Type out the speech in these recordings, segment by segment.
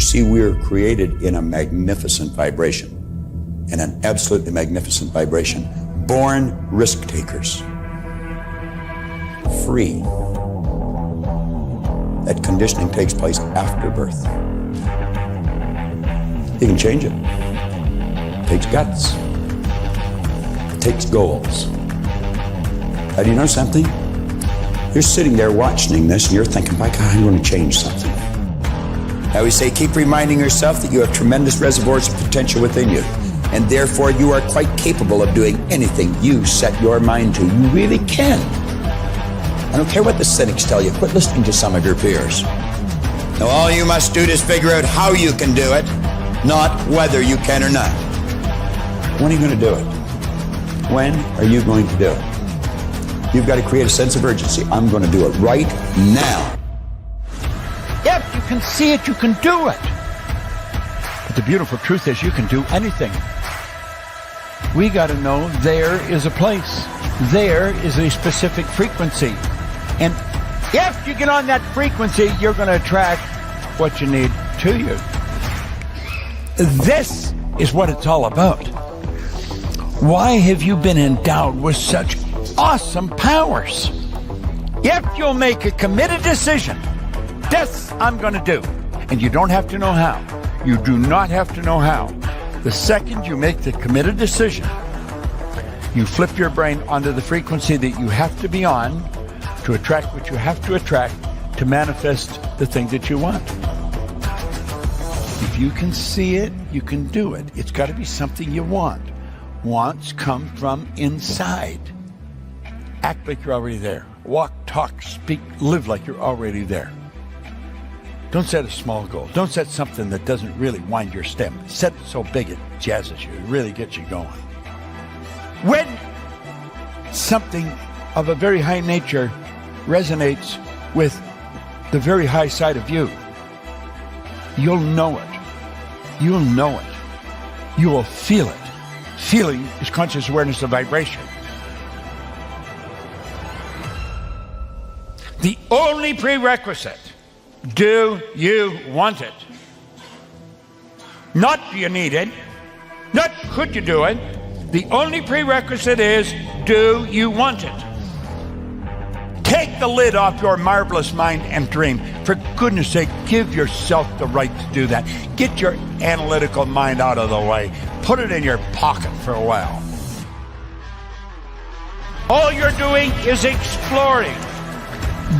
see, we are created in a magnificent vibration, in an absolutely magnificent vibration. Born risk takers. Free. That conditioning takes place after birth. You can change it. It takes guts. It takes goals. Now, do you know something? You're sitting there watching this and you're thinking, my God, I'm going to change something. Now we say, keep reminding yourself that you have tremendous reservoirs of potential within you, and therefore you are quite capable of doing anything you set your mind to. You really can. I don't care what the cynics tell you. Quit listening to some of your peers. Now all you must do is figure out how you can do it, not whether you can or not. When are you going to do it? When are you going to do it? You've got to create a sense of urgency. I'm going to do it right now. If you can see it, you can do it. But the beautiful truth is you can do anything. We got to know there is a place. There is a specific frequency. And if you get on that frequency, you're going to attract what you need to you. This is what it's all about. Why have you been endowed with such awesome powers? If you'll make a committed decision, this I'm going to do. And you don't have to know how. You do not have to know how. The second you make the committed decision, you flip your brain onto the frequency that you have to be on to attract what you have to attract to manifest the thing that you want. If you can see it, you can do it. It's got to be something you want. Wants come from inside. Act like you're already there. Walk, talk, speak, live like you're already there. Don't set a small goal. Don't set something that doesn't really wind your stem. Set it so big it jazzes you. It really gets you going. When something of a very high nature resonates with the very high side of you, you'll know it. You'll know it. You will feel it. Feeling is conscious awareness of vibration. The only prerequisite, do you want it? Not do you need it, not could you do it. The only prerequisite is, do you want it? Take the lid off your marvelous mind and dream. For goodness sake, give yourself the right to do that. Get your analytical mind out of the way. Put it in your pocket for a while. All you're doing is exploring,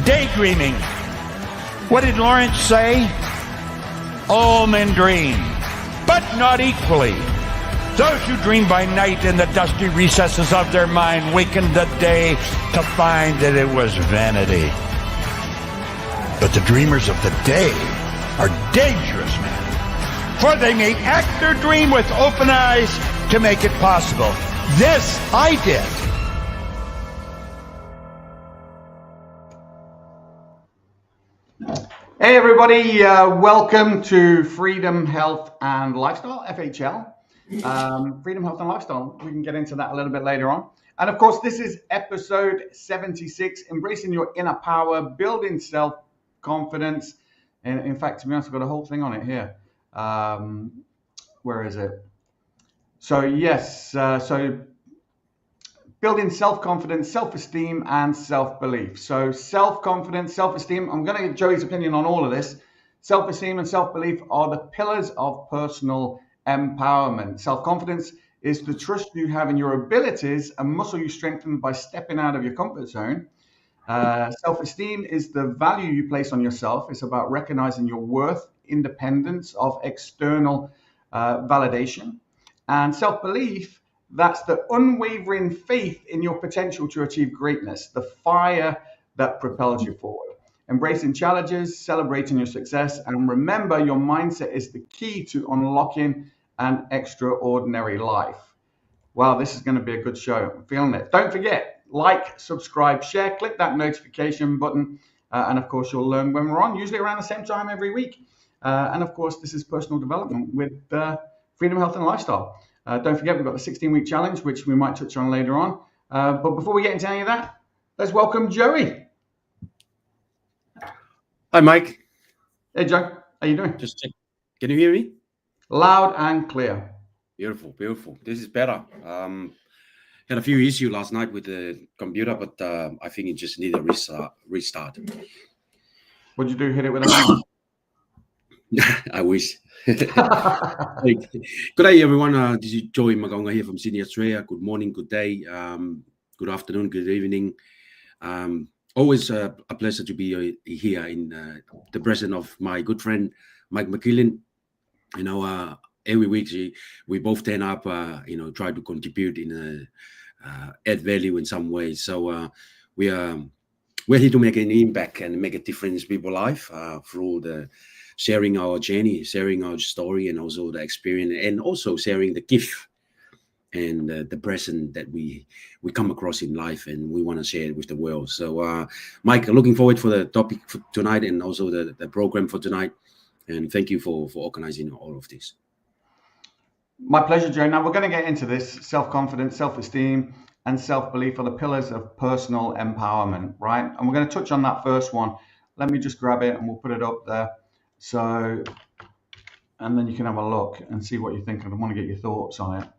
daydreaming. What did Lawrence say? All men dream, but not equally. Those who dream by night in the dusty recesses of their mind waken the day to find that it was vanity. But the dreamers of the day are dangerous men, for they may act their dream with open eyes to make it possible. This I did. Hey everybody, welcome to Freedom, Health and Lifestyle, FHL. Freedom, Health and Lifestyle. We can get into that a little bit later on. And of course, this is episode 76, Embracing Your Inner Power, Building Self-Confidence. And in fact, to be honest, I've got a whole thing on it here. Where is it? So yes, so building self-confidence, self-esteem, and self-belief. So self-confidence, self-esteem, I'm going to get Joey's opinion on all of this. Self-esteem and self-belief are the pillars of personal empowerment. Self-confidence is the trust you have in your abilities and muscle you strengthen by stepping out of your comfort zone. Self-esteem is the value you place on yourself. It's about recognizing your worth, independence of external validation. And self-belief, that's the unwavering faith in your potential to achieve greatness, the fire that propels you forward. Embracing challenges, celebrating your success, and remember your mindset is the key to unlocking an extraordinary life. Wow, this is going to be a good show. I'm feeling it. Don't forget, like, subscribe, share, click that notification button, and of course you'll learn when we're on, usually around the same time every week. And of course, this is personal development with Freedom, Health and Lifestyle. Don't forget, we've got the 16-week challenge, which we might touch on later on. But before we get into any of that, let's welcome Joey. Hi, Mike. Hey, Joe. How you doing? Just Can you hear me? Loud and clear. Beautiful, beautiful. This is better. Had a few issues last night with the computer, but I think it just need a restart. What'd you do? Hit it with a hammer? I wish. Hey, good day, everyone. This is Joey Magonga here from Sydney, Australia. Good morning, good day, good afternoon, good evening. Always a pleasure to be here in the presence of my good friend Mike McKillen. You know, every week we both turn up, try to contribute in add value in some way. So we're here to make an impact and make a difference in people's life through the sharing our journey, sharing our story, and also the experience, and also sharing the gift and the present that we come across in life, and we want to share it with the world. So, Mike, looking forward for the topic for tonight, and also the program for tonight. And thank you for organizing all of this. My pleasure, Joe. Now we're going to get into this self-confidence, self-esteem, and self-belief are the pillars of personal empowerment, right? And we're going to touch on that first one. Let me just grab it and we'll put it up there. So, and then you can have a look and see what you think. I want to get your thoughts on it.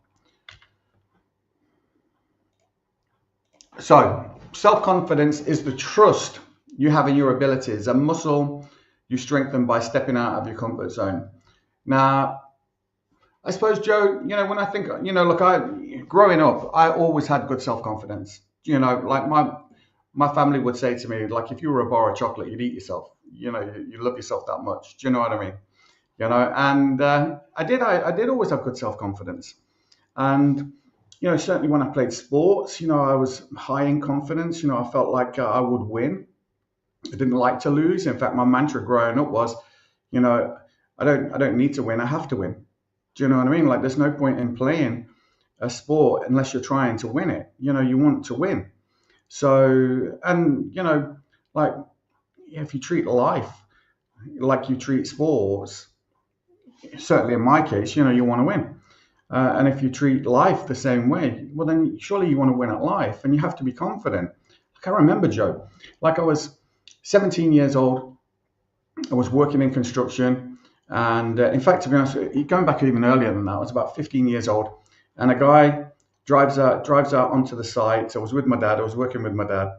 So, self-confidence is the trust you have in your abilities, a muscle you strengthen by stepping out of your comfort zone. Now, I suppose, Joe, when I think, look, growing up, I always had good self-confidence. Like my family would say to me, like, if you were a bar of chocolate, you'd eat yourself. You love yourself that much. Do you know what I mean? And I did always have good self-confidence. And, certainly when I played sports, I was high in confidence. I felt like I would win. I didn't like to lose. In fact, my mantra growing up was, I don't need to win. I have to win. Do you know what I mean? Like, there's no point in playing a sport unless you're trying to win it. You want to win. So, and, like, if you treat life like you treat sports, certainly in my case, you want to win. And if you treat life the same way, well, then surely you want to win at life, and you have to be confident. Like, I remember, Joe, like I was 17 years old. I was working in construction. And in fact, to be honest, going back even earlier than that, I was about 15 years old. And a guy drives out onto the site. So I was with my dad. I was working with my dad.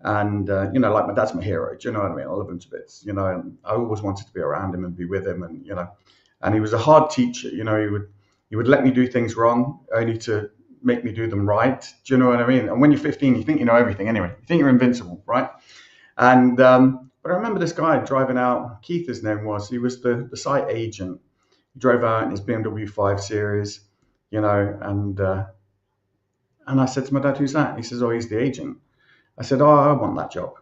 And, like, my dad's my hero. Do you know what I mean? I love him to bits, and I always wanted to be around him and be with him. And he was a hard teacher. He would let me do things wrong only to make me do them right. Do you know what I mean? And when you're 15, you think you know everything anyway. You think you're invincible, right? And but I remember this guy driving out. Keith, his name was. He was the site agent. He drove out in his BMW 5 Series, and I said to my dad, "Who's that?" He says, "Oh, he's the agent." I said, "Oh, I want that job."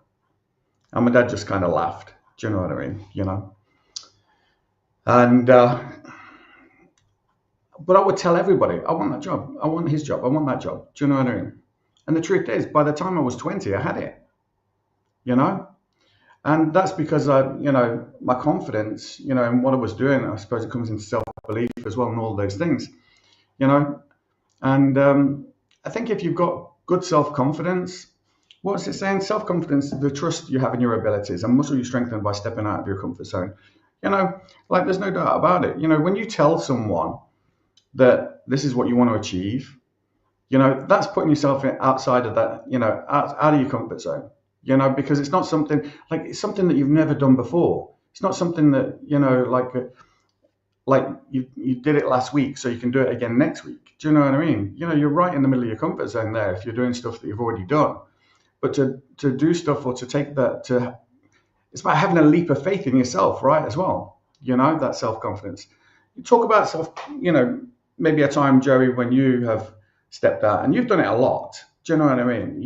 And my dad just kind of laughed. Do you know what I mean? And but I would tell everybody, "I want that job. I want his job. I want that job." Do you know what I mean? And the truth is, by the time I was 20, I had it. And that's because my confidence, in what I was doing, I suppose it comes into self-belief as well, and all those things, And I think if you've got good self-confidence, what's it saying? Self-confidence is the trust you have in your abilities, and muscle you strengthen by stepping out of your comfort zone. Like, there's no doubt about it. When you tell someone that this is what you want to achieve, that's putting yourself outside of that, out of your comfort zone. Because it's not something it's something that you've never done before. It's not something that, like you did it last week, so you can do it again next week. Do you know what I mean? You're right in the middle of your comfort zone there if you're doing stuff that you've already done. But to do stuff, or to take that it's about having a leap of faith in yourself, right, as well. That self-confidence. You talk about maybe a time, Joey, when you have stepped out, and you've done it a lot. Do you know what I mean?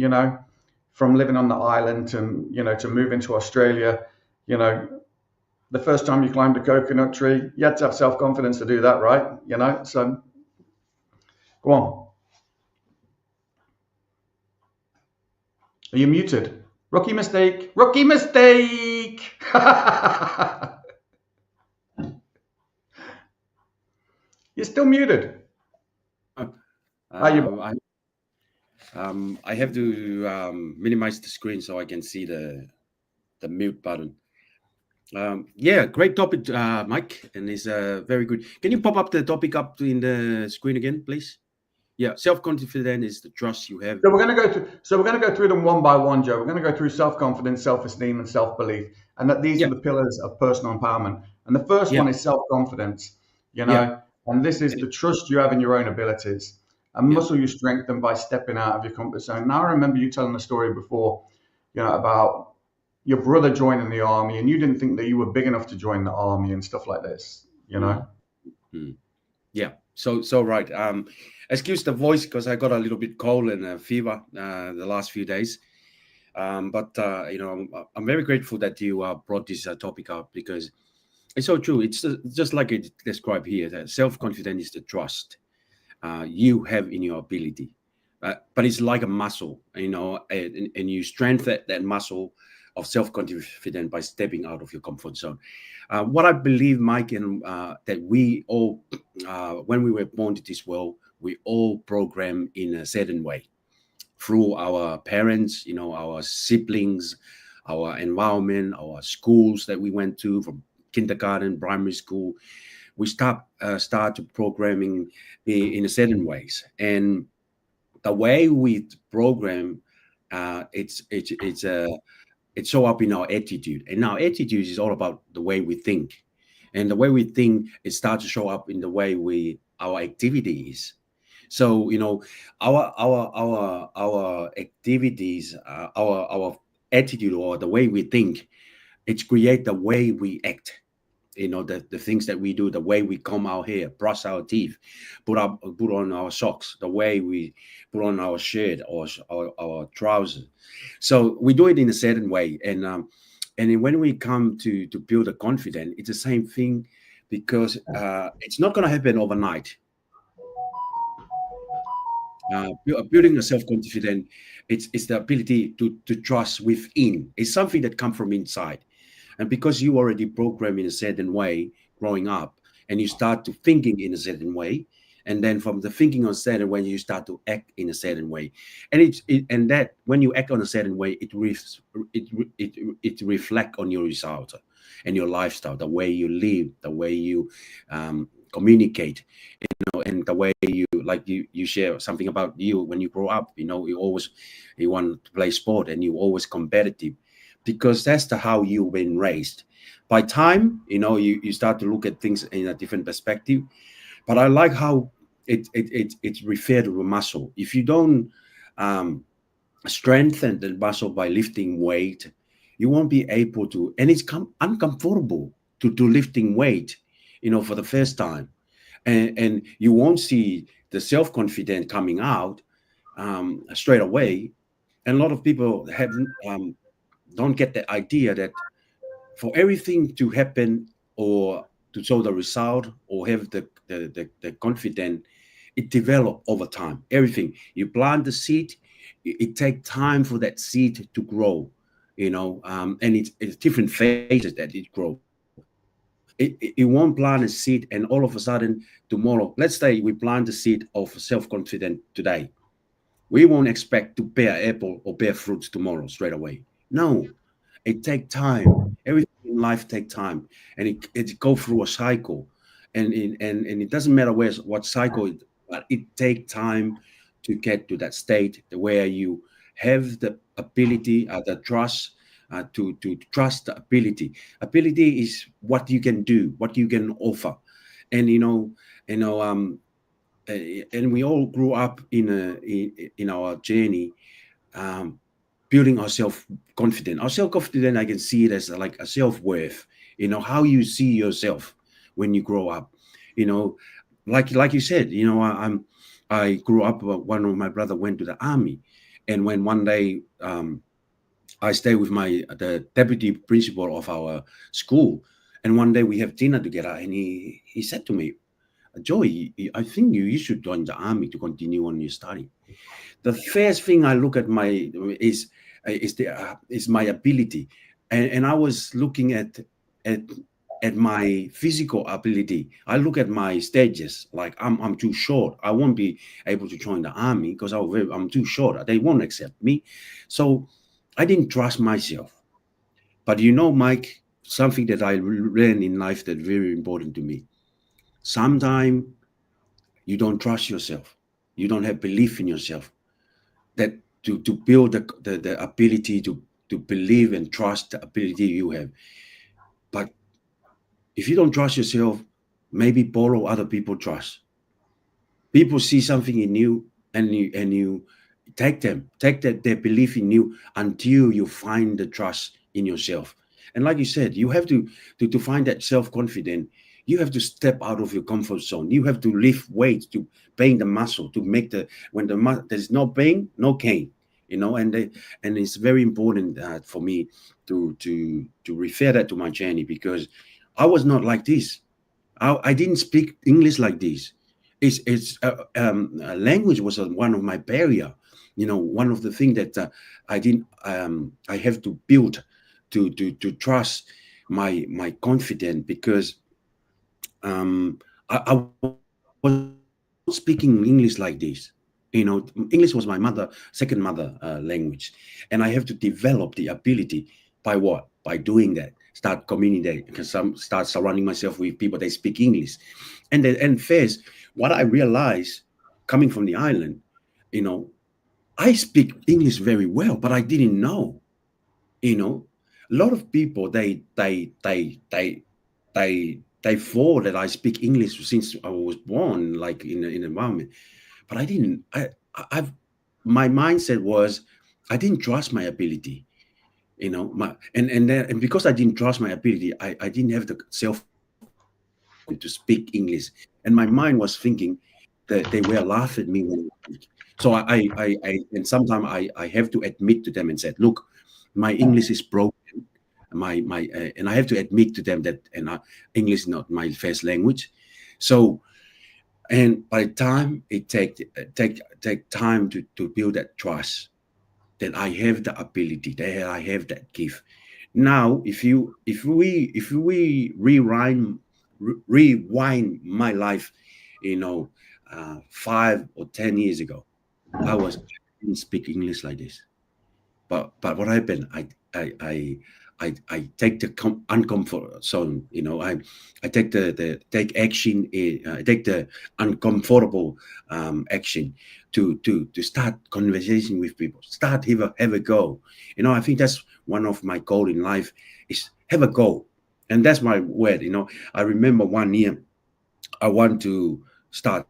From living on the island to moving to Australia, the first time you climbed a coconut tree, you had to have self-confidence to do that, right? So go on. Are you muted? Rookie mistake. Rookie mistake. You're still muted. I have to minimize the screen so I can see the mute button. Yeah, great topic, Mike, and it's very good. Can you pop up the topic up in the screen again, please? Yeah, self-confidence is the trust you have. So we're going to go through. So we're going to go through them one by one, Joe. We're going to go through self-confidence, self-esteem, and self-belief, and that these are Yeah, the pillars of personal empowerment. And the first yeah, one is self-confidence. yeah, And this is the trust you have in your own abilities, and yeah, muscle you strengthen by stepping out of your comfort zone. Now I remember you telling the story before, about your brother joining the army, and you didn't think that you were big enough to join the army and stuff like this. mm, mm. Yeah. So right. Excuse the voice because I got a little bit cold and a fever the last few days. But I'm very grateful that you brought this topic up because it's so true. It's just like it described here. That self-confidence is the trust you have in your ability. But it's like a muscle, and you strengthen that muscle of self-confidence by stepping out of your comfort zone. What I believe, Mike, and that we all, when we were born to this world, we all programmed in a certain way through our parents, our siblings, our environment, our schools that we went to from kindergarten, primary school. We start to programming in a certain ways, and the way we program, it's show up in our attitude, and our attitude is all about the way we think, and the way we think it starts to show up in the way our activities. So our activities, our attitude or the way we think, it create the way we act. The things that we do, the way we comb our hair, brush our teeth, put on our socks, the way we put on our shirt or our trousers. So we do it in a certain way, and then when we come to build a confidence, it's the same thing, because it's not going to happen overnight. Building a self-confidence, it's the ability to trust within. It's something that comes from inside. And because you already programmed in a certain way growing up, and you start to thinking in a certain way, and then from the thinking on a certain way, you start to act in a certain way, and that when you act on a certain way, it reflect on your result and your lifestyle, the way you live, the way you communicate, and the way you share something about you when you grow up. You want to play sport, and you always competitive, because that's how you've been raised. By time, you start to look at things in a different perspective. But I like how it's referred to a muscle. If you don't strengthen the muscle by lifting weight, you won't be able to, and it's uncomfortable to do lifting weight, for the first time, and you won't see the self-confidence coming out straight away. And a lot of people don't get the idea that for everything to happen, or to show the result, or have the confidence, it develop over time. Everything you plant the seed, it takes time for that seed to grow, and it's different phases that it grow. It won't plant a seed and all of a sudden tomorrow, let's say we plant the seed of self-confidence today, we won't expect to bear apple or bear fruits tomorrow straight away. No, it takes time. Everything in life takes time, and it go through a cycle, and it doesn't matter what cycle, but it takes time to get to that state where you have the ability, the trust, to trust the ability. Ability is what you can do, what you can offer, and you know and we all grew up in our journey, um, building our self-confidence. Our self-confidence, I can see it as like a self-worth. How you see yourself when you grow up. You know, like you said. I grew up. One of my brother went to the army, and when one day I stayed with the deputy principal of our school, and one day we have dinner together, and he said to me, Joey, I think you should join the army to continue on your study. The first thing I look at is my ability, and I was looking at my physical ability. I look at my stages, like I'm too short. I won't be able to join the army because I'm too short. They won't accept me, so I didn't trust myself. But Mike, something that I learned in life that's very important to me. Sometimes you don't trust yourself. You don't have belief in yourself. That to build the ability to believe and trust the ability you have. But if you don't trust yourself, maybe borrow other people's trust. People see something in you, and you take their belief in you until you find the trust in yourself. And like you said, you have to find that self-confidence. You have to step out of your comfort zone. You have to lift weights to pain the muscle, to make there's no pain, no gain. And it's very important for me to refer that to my journey, because I was not like this. I didn't speak English like this. Language was one of my barrier. One of the things that I didn't. I have to build to trust my confidence, because I was not speaking English like this. English was my second mother language, and I have to develop the ability by what? By doing that. Start communicating, because start surrounding myself with people that speak English, and first, what I realized coming from the island, I speak English very well, but I didn't know. A lot of people they thought that I speak English since I was born, like in an environment, but I didn't. My mindset was I didn't trust my ability. And because I didn't trust my ability, I didn't have the self to speak English, and my mind was thinking that they were laughing at me when I speak. So and sometimes I have to admit to them and said, look, my English is broken. And I have to admit to them that English is not my first language. So, and by the time it take time to build that trust, that I have the ability, that I have that gift. Now, if we rewind my life, 5 or 10 years ago, I didn't speak English like this. But what happened? I take the uncomfort zone. I take take action. I take the uncomfortable action to start conversation with people. Start have a go. I think that's one of my goal in life is have a go, and that's my word. I remember one year I want to start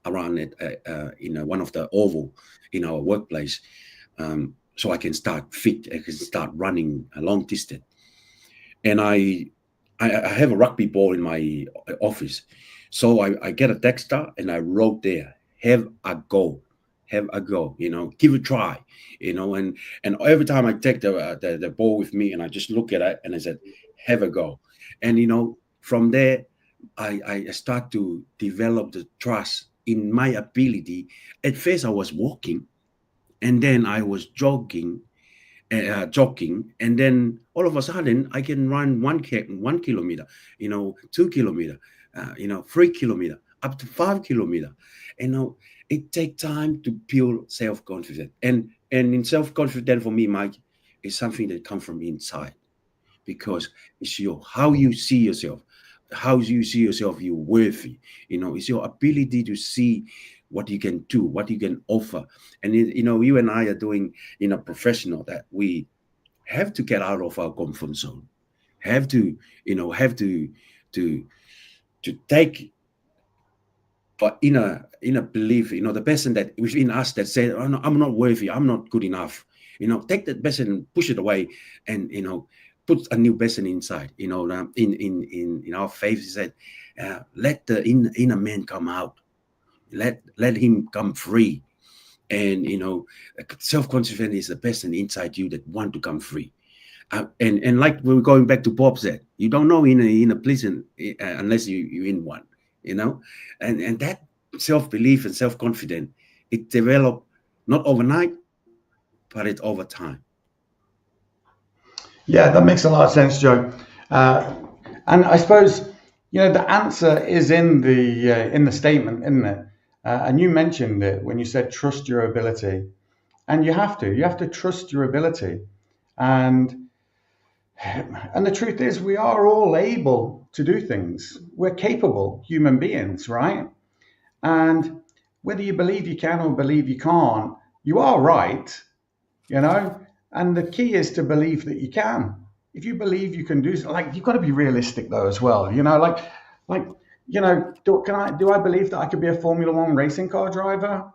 around it one of the oval in our workplace. So I can start fit, I can start running a long distance. And I have a rugby ball in my office. So I get a texter and I wrote there, have a go, give it a try, and every time I take the ball with me and I just look at it and I said, have a go. And, from there, I start to develop the trust in my ability. At first I was walking, and then I was jogging, and then all of a sudden I can run 1 kilometer, 2 kilometer, 3 kilometer, up to 5 kilometer. It takes time to build self-confidence, and in self-confidence for me, Mike, is something that comes from inside, because it's how you see yourself. How you see yourself, you're worthy. It's your ability to see what you can do, what you can offer. And you and I are doing professional that we have to get out of our comfort zone, have to take but inner belief, the person that within us that says, oh, no, I'm not worthy, I'm not good enough. Take that person and push it away, and put a new person inside. In our faith, he said, let the inner man come out, let him come free. And self-confidence is the person inside you that want to come free. And like we're going back to Bob said, you don't know in a prison unless you're in one. And that self-belief and self-confidence, it developed not overnight, but it's over time. Yeah, that makes a lot of sense, Joe. And I suppose the answer is in the statement, isn't it? And you mentioned it when you said trust your ability, and you have to trust your ability. And And the truth is, we are all able to do things. We're capable human beings, right? And whether you believe you can or believe you can't, you are right, you know? And the key is to believe that you can. If you believe you can do, like, you've got to be realistic though as well, like, do I believe that I could be a Formula One racing car driver?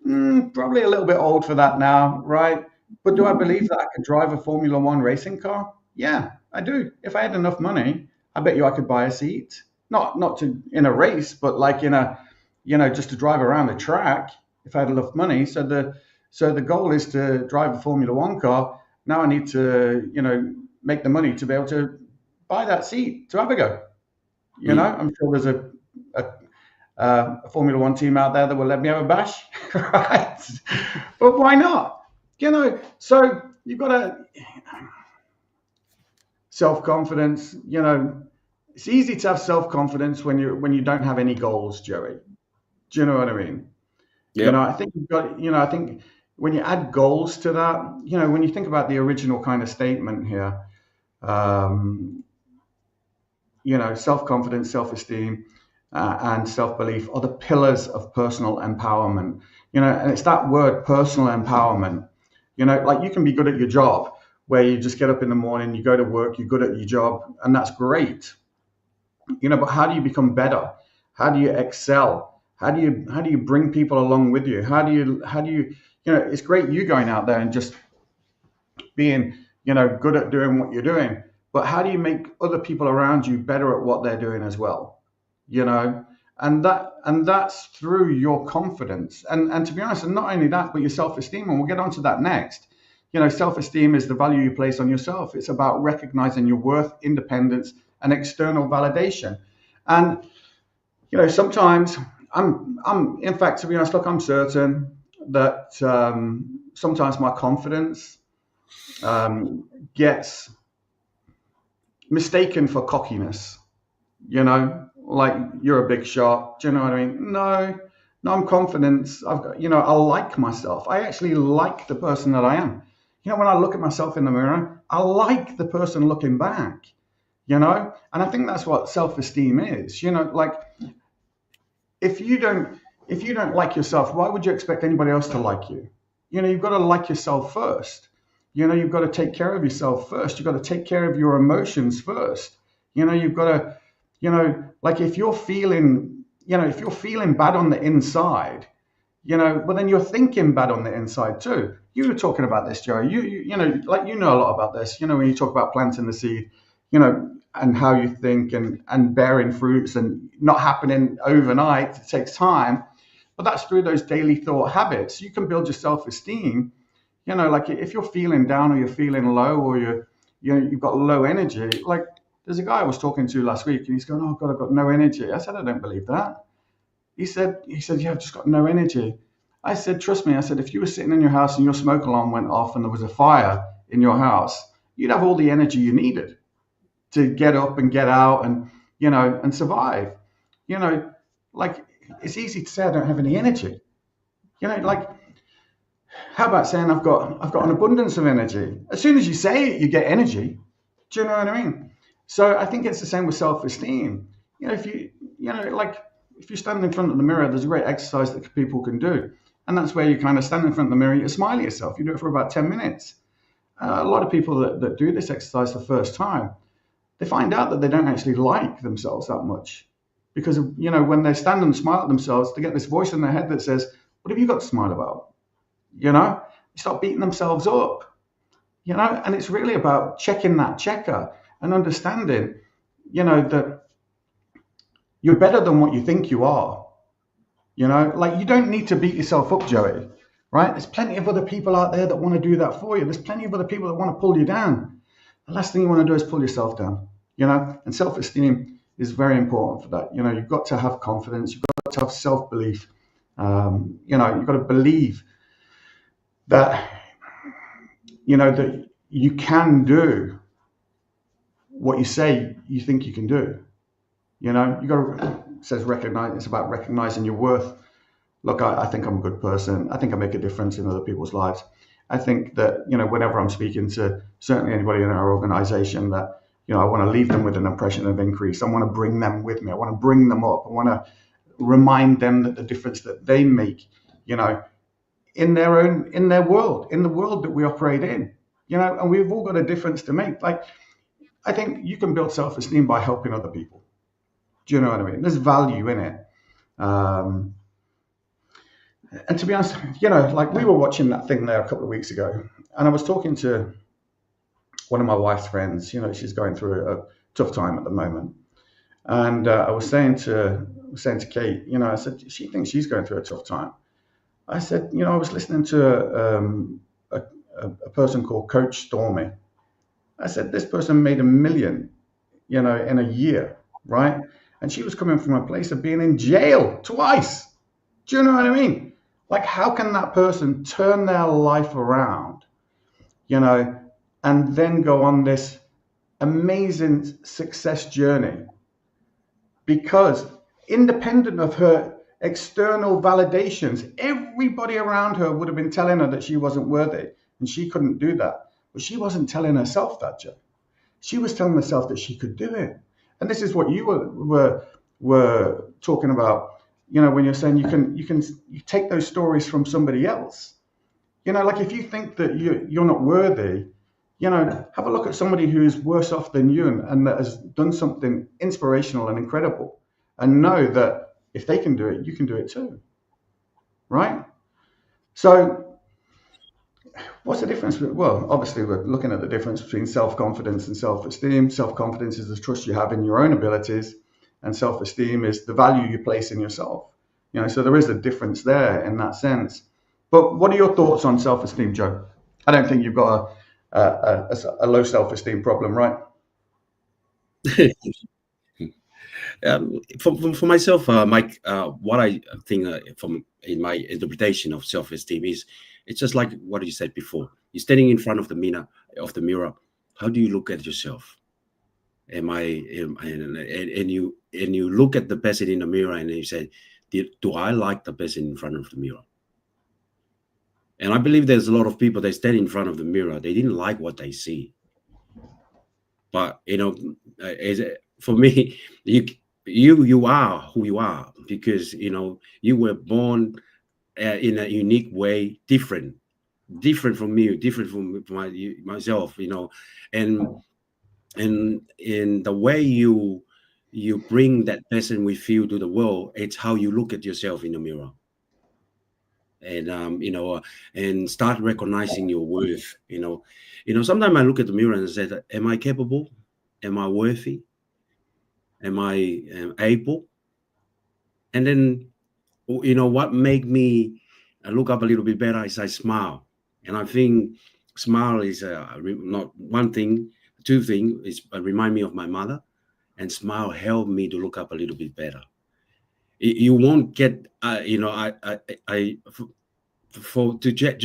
Probably a little bit old for that now, right? But do I believe that I could drive a Formula One racing car? Yeah, I do. If I had enough money, I bet you I could buy a seat. Not to in a race, but like in a, just to drive around the track if I had enough money. So the goal is to drive a Formula One car. Now I need to, make the money to be able to buy that seat to have a go. I'm sure there's a Formula One team out there that will let me have a bash, right? But why not? So you've got to self-confidence. It's easy to have self-confidence when you don't have any goals, Joey. Do you know what I mean? Yeah. I think you've got. I think when you add goals to that, when you think about the original kind of statement here, self-confidence, self-esteem, and self-belief are the pillars of personal empowerment. And it's that word, personal empowerment. Like, you can be good at your job, where you just get up in the morning, you go to work, you're good at your job, and that's great. But how do you become better? How do you excel? How do you bring people along with you? How do you it's great you going out there and just being, good at doing what you're doing, but how do you make other people around you better at what they're doing as well? And that's through your confidence. And to be honest, and not only that, but your self-esteem, and we'll get onto that next. Self-esteem is the value you place on yourself. It's about recognizing your worth, independence, and external validation. And sometimes in fact, to be honest, look, I'm certain that sometimes my confidence gets mistaken for cockiness. Like, you're a big shot. Do you know what I mean? No, I'm confident. I've got, I like myself. I actually like the person that I am. When I look at myself in the mirror, I like the person looking back. And I think that's what self-esteem is. Like, if you don't like yourself, why would you expect anybody else to like you? You've got to like yourself first. You've got to take care of yourself first. You've got to take care of your emotions first. You've got to, like, if you're feeling bad on the inside, well, then you're thinking bad on the inside too. You were talking about this, Joey. You know a lot about this. When you talk about planting the seed, and how you think and bearing fruits, and not happening overnight. It takes time, but that's through those daily thought habits. You can build your self-esteem. Like, if you're feeling down, or you're feeling low, or you've got low energy. Like, there's a guy I was talking to last week, and he's going, "Oh God, I've got no energy." I said, "I don't believe that." He said, "Yeah, I've just got no energy." I said, "Trust me." I said, "If you were sitting in your house and your smoke alarm went off and there was a fire in your house, you'd have all the energy you needed to get up and get out and, and survive." Like, it's easy to say I don't have any energy. Like, how about saying I've got an abundance of energy? As soon as you say it, you get energy. Do you know what I mean? So I think it's the same with self-esteem. If you stand in front of the mirror, there's a great exercise that people can do. And that's where you kind of stand in front of the mirror, you smile at yourself. You do it for about 10 minutes. A lot of people that do this exercise for the first time, they find out that they don't actually like themselves that much. Because, when they stand and smile at themselves, they get this voice in their head that says, "What have you got to smile about?" They start beating themselves up. And it's really about checking that checker and understanding, that you're better than what you think you are. Like, you don't need to beat yourself up, Joey, right? There's plenty of other people out there that want to do that for you. There's plenty of other people that want to pull you down. The last thing you want to do is pull yourself down, and self-esteem is very important for that. You've got to have confidence. You've got to have self-belief. You've got to believe that, that you can do what you say you think you can do. You got to, it says recognize. It's about recognizing your worth. Look, I think I'm a good person. I think I make a difference in other people's lives. I think that, whenever I'm speaking to certainly anybody in our organization, that, I want to leave them with an impression of increase. I want to bring them with me. I want to bring them up. I want to remind them that the difference that they make, in their world, in the world that we operate in, and we've all got a difference to make. Like, I think you can build self-esteem by helping other people. Do you know what I mean? There's value in it. And to be honest, like we were watching that thing there a couple of weeks ago, and I was talking to one of my wife's friends. She's going through a tough time at the moment, and I was saying to Kate, I said she thinks she's going through a tough time. I said, I was listening to a person called Coach Stormy. I said, this person made $1 million, in a year, right? And she was coming from a place of being in jail twice. Do you know what I mean? Like, how can that person turn their life around, and then go on this amazing success journey? Because independent of her external validations, everybody around her would have been telling her that she wasn't worthy and she couldn't do that. But she wasn't telling herself that, Joe. She was telling herself that she could do it. And this is what you were talking about, when you're saying you take those stories from somebody else. Like if you think that you're not worthy, have a look at somebody who's worse off than you and that has done something inspirational and incredible, and know that if they can do it, you can do it too, right? So what's the difference? Well, obviously we're looking at the difference between self-confidence and self-esteem. Self-confidence is the trust you have in your own abilities, and self-esteem is the value you place in yourself. So there is a difference there in that sense. But what are your thoughts on self-esteem, Joe? I don't think you've got a low self-esteem problem, right? For myself, Mike, what I think from in my interpretation of self-esteem is, it's just like what you said before. You're standing in front of the mirror. How do you look at yourself? And you look at the person in the mirror and you say, do I like the person in front of the mirror? And I believe there's a lot of people that stand in front of the mirror. They didn't like what they see. But for me, you are who you are because you were born in a unique way, different from me, different from myself. And in the way you bring that person with you to the world, it's how you look at yourself in the mirror. And and start recognizing your worth. Sometimes I look at the mirror and say, am I capable? Am I worthy? Am I able? And then what make me look up a little bit better is I smile. And I think smile is not one thing, two things. It's remind me of my mother, and smile help me to look up a little bit better. You won't get to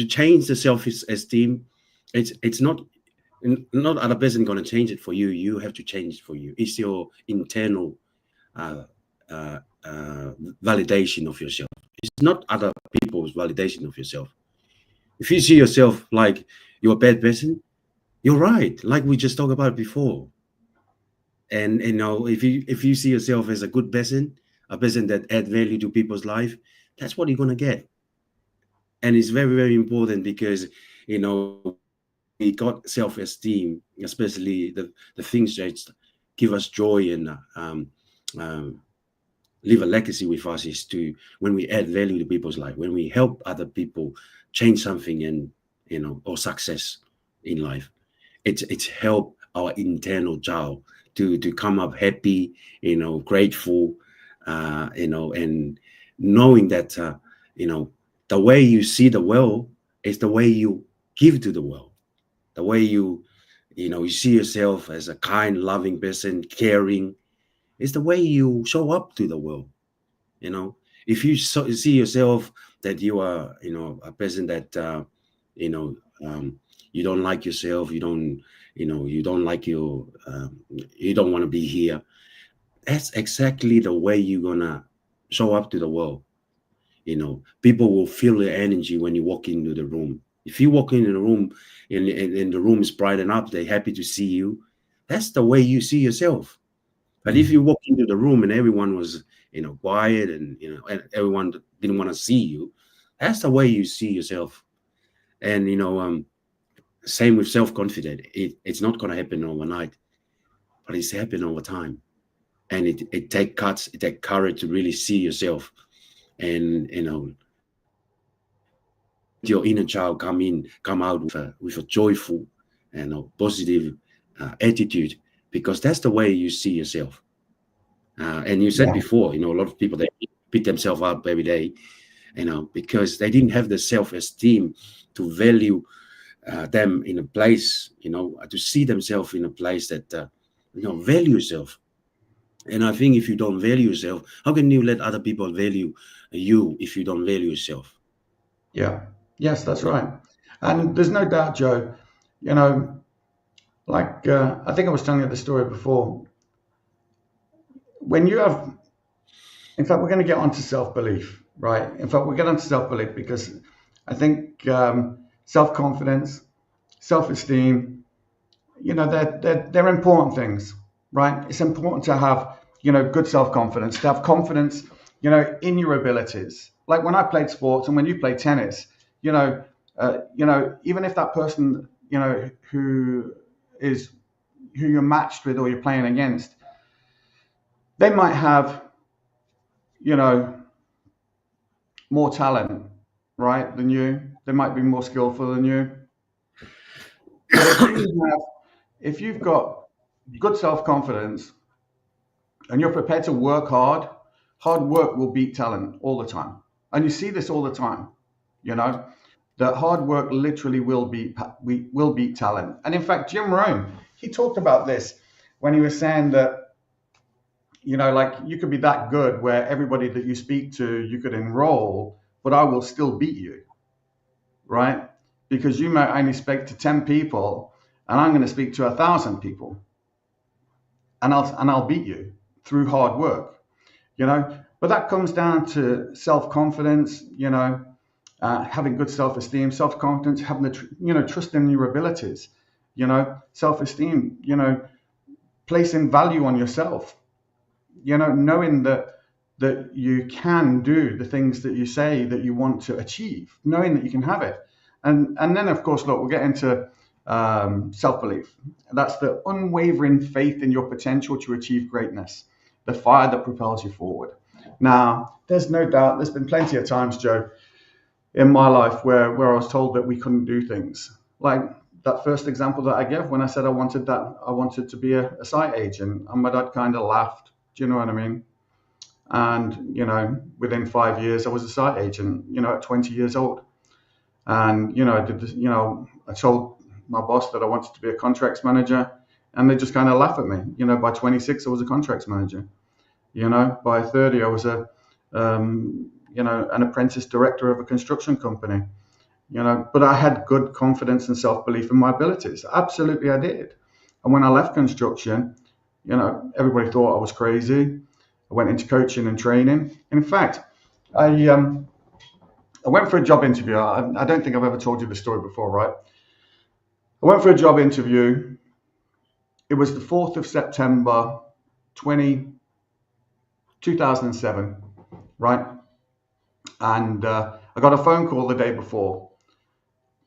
change the self-esteem. It's not other person going to change it for you. You have to change it for you. It's your internal validation of yourself. It's not other people's validation of yourself. If you see yourself like you're a bad person, you're right, like we just talked about before. And if you see yourself as a good person, a person that add value to people's life, that's what you're gonna get. And it's very, very important because we got self-esteem, especially the things that give us joy and leave a legacy with us is to when we add value to people's life, when we help other people change something and or success in life, it's help our internal child to come up happy, grateful, and knowing that the way you see the world is the way you give to the world. The way you see yourself as a kind, loving person, caring, is the way you show up to the world. If you see yourself that you are, a person that, you don't like yourself, you don't like you don't want to be here. That's exactly the way you're gonna show up to the world. People will feel the energy when you walk into the room. If you walk in a room and the room is brightened up, they're happy to see you. That's the way you see yourself. But if you walk into the room and everyone was, quiet and, and everyone didn't want to see you, that's the way you see yourself. And, same with self-confidence. It's not going to happen overnight, but it's happening over time. And it takes guts, it takes courage to really see yourself. And, your inner child come out with a joyful and positive attitude, because that's the way you see yourself. And you said before, a lot of people, they beat themselves up every day, because they didn't have the self-esteem to value them in a place, to see themselves in a place that, value yourself. And I think if you don't value yourself, how can you let other people value you if you don't value yourself? Yeah. Yes, that's right. And there's no doubt, Joe, like I think I was telling you the story before. When you have, in fact, we're going to get onto self-belief, right? In fact, we'll get onto self-belief because I think self-confidence, self-esteem, they're important things, right? It's important to have, good self-confidence, to have confidence, in your abilities. Like when I played sports and when you play tennis, even if that person, who you're matched with or you're playing against, they might have, more talent, right, than you. They might be more skillful than you. But if you've got good self-confidence and you're prepared to work hard work will beat talent all the time. And you see this all the time, that hard work literally will beat talent. And in fact, Jim Rohn, he talked about this when he was saying that, like you could be that good where everybody that you speak to, you could enroll, but I will still beat you, right? Because you might only speak to 10 people and I'm going to speak to 1,000 people, and I'll beat you through hard work, but that comes down to self-confidence, having good self-esteem, self-confidence, having the, trust in your abilities, self-esteem, placing value on yourself, knowing that you can do the things that you say that you want to achieve, knowing that you can have it. And then, of course, look, we'll get into self-belief. That's the unwavering faith in your potential to achieve greatness, the fire that propels you forward. Now, there's no doubt, there's been plenty of times, Joe, in my life where I was told that we couldn't do things. Like that first example that I gave when I said I wanted to be a site agent, and my dad kind of laughed. Do you know what I mean? And, within 5 years, I was a site agent, at 20 years old. And, I did this, I told my boss that I wanted to be a contracts manager, and they just kind of laugh at me. By 26, I was a contracts manager. By 30, I was an apprentice director of a construction company. But I had good confidence and self-belief in my abilities. Absolutely, I did. And when I left construction, everybody thought I was crazy. I went into coaching and training. In fact, I went for a job interview. I don't think I've ever told you this story before, right? I went for a job interview. It was the 4th of September, 2007, right? And I got a phone call the day before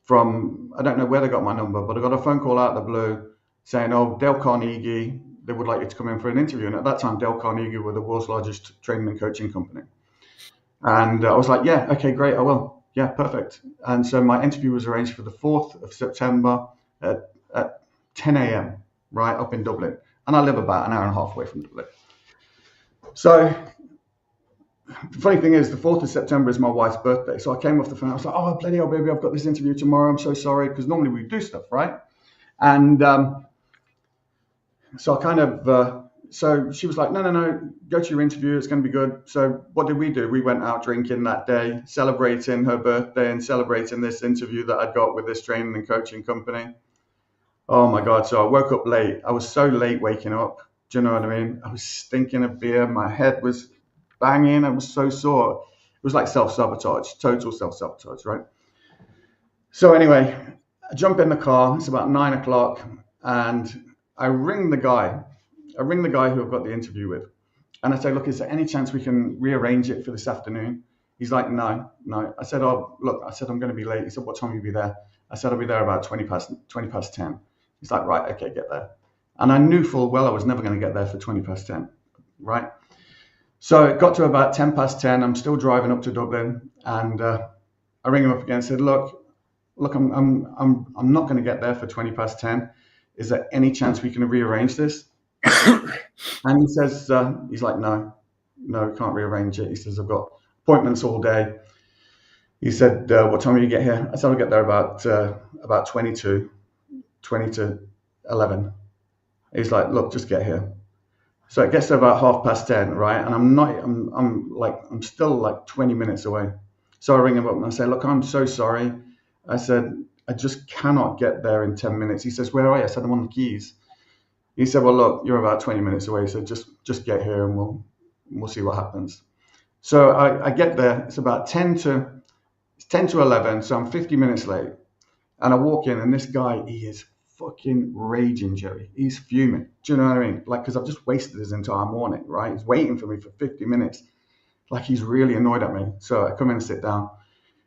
from, I don't know where they got my number, but I got a phone call out of the blue saying, oh, Dale Carnegie, they would like you to come in for an interview. And at that time, Dale Carnegie were the world's largest training and coaching company. And I was like, yeah, okay, great, I will. Yeah, perfect. And so my interview was arranged for the 4th of September at 10 a.m., right, up in Dublin. And I live about an hour and a half away from Dublin. So the funny thing is, the 4th of September is my wife's birthday. So I came off the phone. I was like, oh, bloody hell, baby, I've got this interview tomorrow. I'm so sorry. Because normally we do stuff, right? And so I kind of, so she was like, no, go to your interview. It's going to be good. So what did we do? We went out drinking that day, celebrating her birthday and celebrating this interview that I'd got with this training and coaching company. Oh, my God. So I woke up late. I was so late waking up. Do you know what I mean? I was stinking of beer. My head was banging. I was so sore. It was like self-sabotage, total self-sabotage, right? So anyway, I jump in the car. It's about 9 o'clock, and I ring the guy. Who I've got the interview with, and I say, "Look, is there any chance we can rearrange it for this afternoon?" He's like, "No." I said, "Oh, look," I said, "I'm going to be late." He said, "What time will you be there?" I said, "I'll be there about 20 past 10. He's like, "Right, okay, get there." And I knew full well I was never going to get there for 20 past 10, right? So it got to about 10 past 10. I'm still driving up to Dublin, and I ring him up again and said, look, I'm not going to get there for 20 past 10. Is there any chance we can rearrange this? And he says, he's like, no, we can't rearrange it. He says, I've got appointments all day. He said, what time will you get here? I said, I'll get there about 20 to 11. He's like, look, just get here. So it gets to about 10:30, right? And I'm still like 20 minutes away. So I ring him up and I say, look, I'm so sorry. I said, I just cannot get there in 10 minutes. He says, where are you? I said, I'm on the Keys. He said, well, look, you're about 20 minutes away. So just get here and we'll see what happens. So I get there. It's about 10 to 11. So I'm 50 minutes late. And I walk in and this guy, he is fucking raging, Joey. He's fuming. Do you know what I mean? Like, because I've just wasted his entire morning, right? He's waiting for me for 50 minutes. Like, he's really annoyed at me. So I come in and sit down.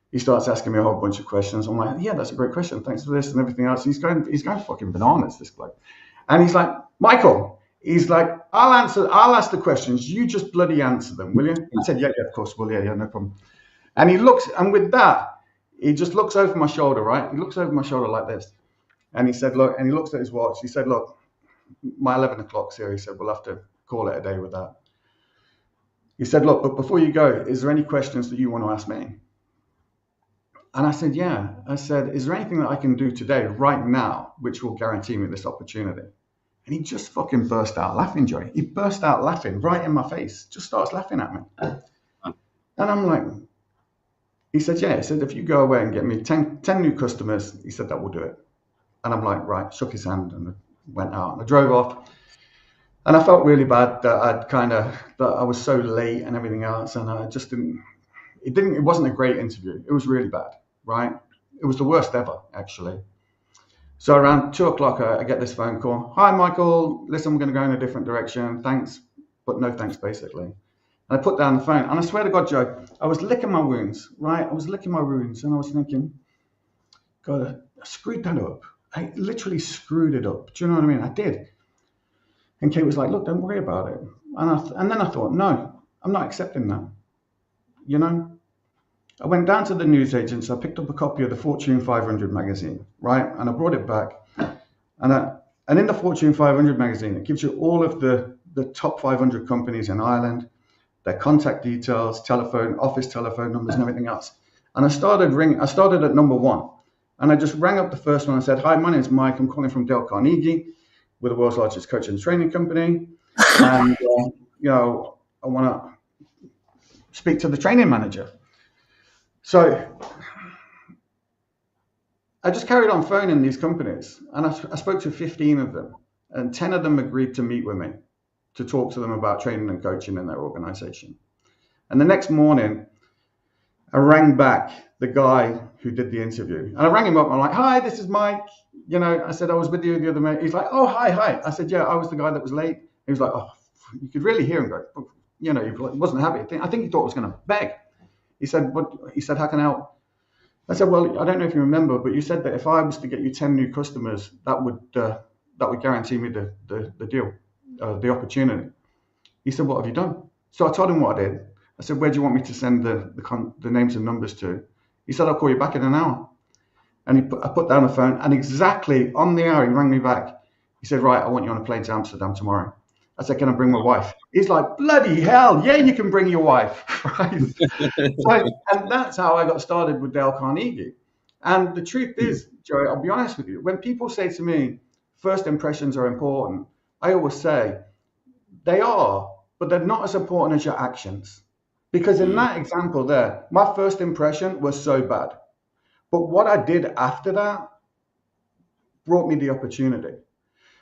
He starts asking me a whole bunch of questions. I'm like, yeah, that's a great question. Thanks for this and everything else. He's going fucking bananas, this bloke. And he's like, Michael, he's like, I'll ask the questions. You just bloody answer them, will you? I said, yeah, of course. Well, yeah, no problem. And he looks, and with that, he just looks over my shoulder, right? He looks over my shoulder like this. And he said, look, and he looks at his watch. He said, look, my 11 o'clock's here. He said, we'll have to call it a day with that. He said, look, but before you go, is there any questions that you want to ask me? And I said, yeah. I said, is there anything that I can do today, right now, which will guarantee me this opportunity? And he just fucking burst out laughing, Joey. He burst out laughing right in my face, just starts laughing at me. And I'm like, he said, yeah. He said, if you go away and get me 10 new customers, he said, that will do it. And I'm like, right, shook his hand and went out. And I drove off. And I felt really bad that I was so late and everything else. And I just it wasn't a great interview. It was really bad, right? It was the worst ever, actually. So around 2 o'clock, I get this phone call. Hi, Michael. Listen, I'm going to go in a different direction. Thanks, but no thanks, basically. And I put down the phone. And I swear to God, Joe, I was licking my wounds, right? I was licking my wounds. And I was thinking, God, I screwed that up. I literally screwed it up. Do you know what I mean? I did. And Kate was like, look, don't worry about it. And then I thought, no, I'm not accepting that. You know? I went down to the newsagents. I picked up a copy of the Fortune 500 magazine, right? And I brought it back. And in the Fortune 500 magazine, it gives you all of the top 500 companies in Ireland, their contact details, telephone, office telephone numbers, and everything else. And I started at number 1. And I just rang up the first one and said, hi, my name's Mike. I'm calling from Dale Carnegie. We're the world's largest coaching and training company. And, I want to speak to the training manager. So I just carried on phoning these companies. And I spoke to 15 of them. And 10 of them agreed to meet with me to talk to them about training and coaching in their organization. And the next morning, I rang back the guy who did the interview. And I rang him up. I'm like, hi, this is Mike. I said, I was with you the other day. He's like, oh, hi. I said, yeah, I was the guy that was late. He was like, oh, you could really hear him go, he wasn't happy. I think he thought I was going to beg. He said, how can I help? I said, well, I don't know if you remember, but you said that if I was to get you 10 new customers, that would guarantee me the deal, the opportunity. He said, what have you done? So I told him what I did. I said, where do you want me to send the names and numbers to? He said, I'll call you back in an hour. And I put down the phone, and exactly on the hour, he rang me back. He said, right, I want you on a plane to Amsterdam tomorrow. I said, can I bring my wife? He's like, bloody hell, yeah, you can bring your wife. Right? And that's how I got started with Dale Carnegie. And the truth is, Joey, I'll be honest with you, when people say to me, first impressions are important, I always say, they are, but they're not as important as your actions. Because in that example there, my first impression was so bad. But what I did after that brought me the opportunity.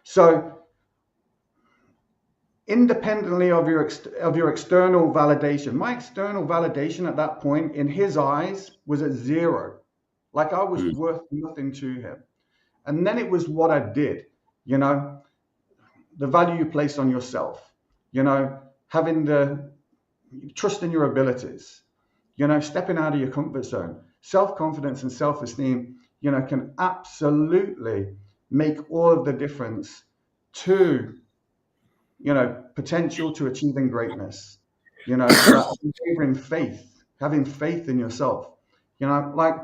So independently of your external validation, my external validation at that point in his eyes was at 0. like I was worth nothing to him. And then it was what I did, you know, the value you place on yourself, you know, having the trust in your abilities, you know, stepping out of your comfort zone. Self-confidence and self-esteem, you know, can absolutely make all of the difference to, you know, potential to achieving greatness. You know, that unwavering faith, having faith in yourself. You know, like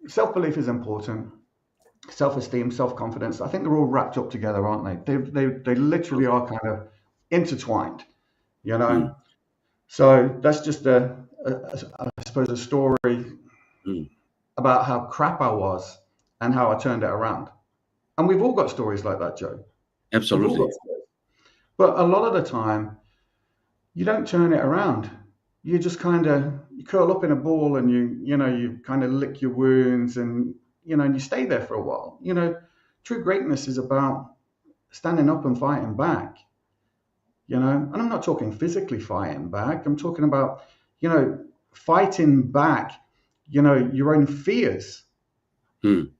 self-belief is important. Self-esteem, self-confidence. I think they're all wrapped up together, aren't they? They literally are kind of intertwined. You know, so that's just I suppose a story about how crap I was and how I turned it around. And we've all got stories like that, Joe. Absolutely. But a lot of the time, you don't turn it around. You just kind of you curl up in a ball and you kind of lick your wounds and and you stay there for a while. You know, true greatness is about standing up and fighting back. You know, and I'm not talking physically fighting back. I'm talking about fighting back. Your own fears. You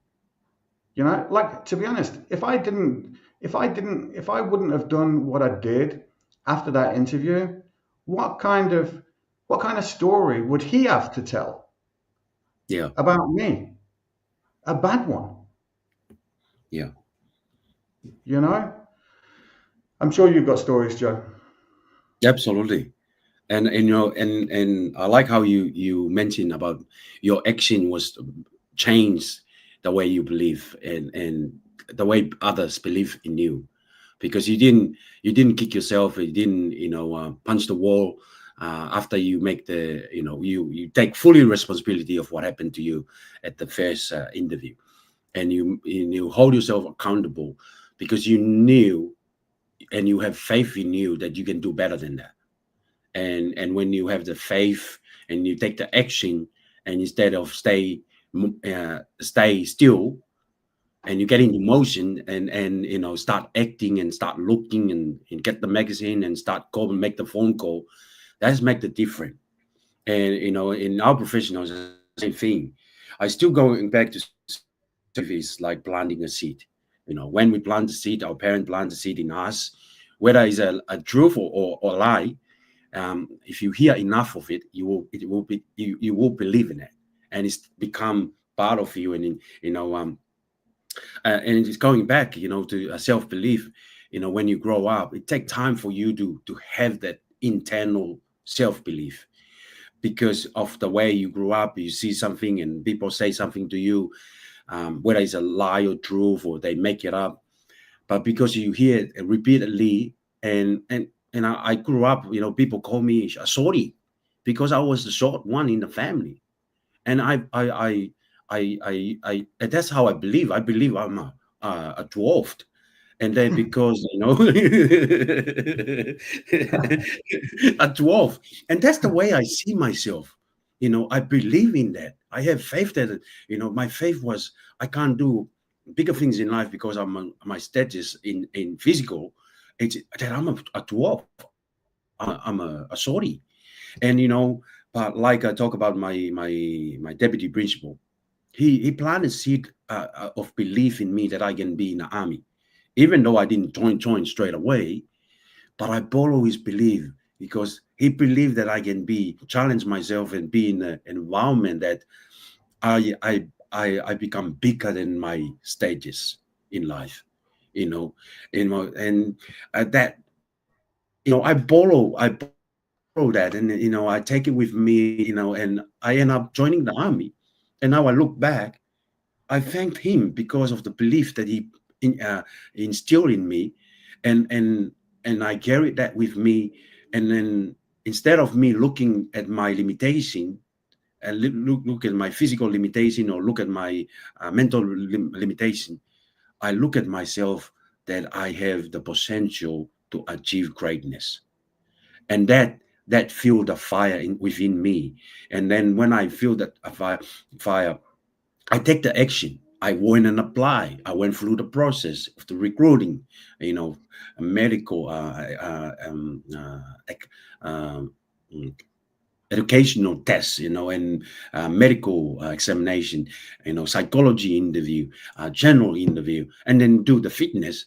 know, like, to be honest, if I wouldn't have done what I did after that interview, what kind of story would he have to tell about me? A bad one. Yeah. You know? I'm sure you've got stories, Joe. Absolutely. And I like how you mentioned about your action was changed the way you believe and the way others believe in you, because you didn't kick yourself, you didn't punch the wall after you make you take fully responsibility of what happened to you at the first interview, and you hold yourself accountable because you knew and you have faith in you that you can do better than that. And when you have the faith and you take the action, and instead of stay still, and you get into motion and start acting and start looking and get the magazine and start calling, make the phone call, that's make the difference. And in our professionals, the same thing. I still going back to service, like planting a seed. When we plant the seed, our parents plant the seed in us, whether it's a truth or lie. If you hear enough of it, you will believe in it, and it's become part of you. And and it's going back, to self-belief. When you grow up, it takes time for you to have that internal self-belief, because of the way you grew up. You see something and people say something to you, whether it's a lie or truth or they make it up, but because you hear it repeatedly. And I grew up, people call me a shorty because I was the short one in the family. And and that's how I believe. I believe I'm a dwarf. And then because, a dwarf. And that's the way I see myself. I believe in that. I have faith that, my faith was, I can't do bigger things in life because my status in physical. It's that I'm a dwarf. I'm a shorty. And but like I talk about my deputy principal, he planted seed of belief in me that I can be in the army, even though I didn't join straight away. But I borrow his belief because he believed that I can challenge myself and be in an environment that I become bigger than my stages in life. And that I borrow that, and I take it with me, and I end up joining the army. And now I look back, I thanked him because of the belief that he instilled in me, and I carried that with me. And then instead of me looking at my limitation and look at my physical limitation or look at my mental limitation, I look at myself that I have the potential to achieve greatness. And that fueled the fire within me. And then when I feel that fire, I take the action. I went and apply. I went through the process of the recruiting, medical, educational tests, and medical examination, psychology interview, general interview, and then do the fitness.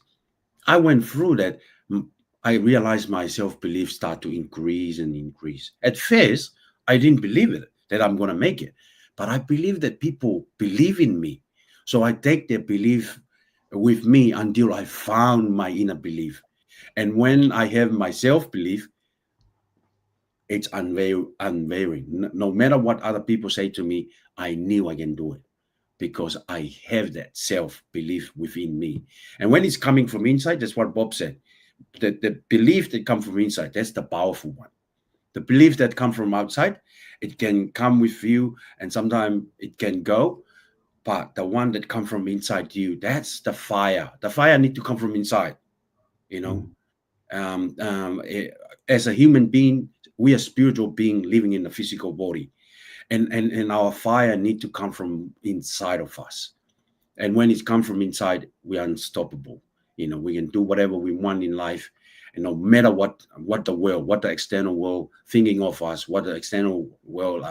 I went through that. I realized my self-belief start to increase and increase. At first, I didn't believe it, that I'm going to make it. But I believe that people believe in me. So I take their belief with me until I found my inner belief. And when I have my self-belief, it's unwavering. No matter what other people say to me, I knew I can do it because I have that self-belief within me. And when it's coming from inside, that's what Bob said. The belief that comes from inside, that's the powerful one. The belief that comes from outside, it can come with you and sometimes it can go. But the one that comes from inside you, that's the fire. The fire need to come from inside, as a human being, we are spiritual being living in a physical body, and our fire need to come from inside of us. And when it comes from inside, we are unstoppable. We can do whatever we want in life, and no matter what the external world thinking of us, what the external world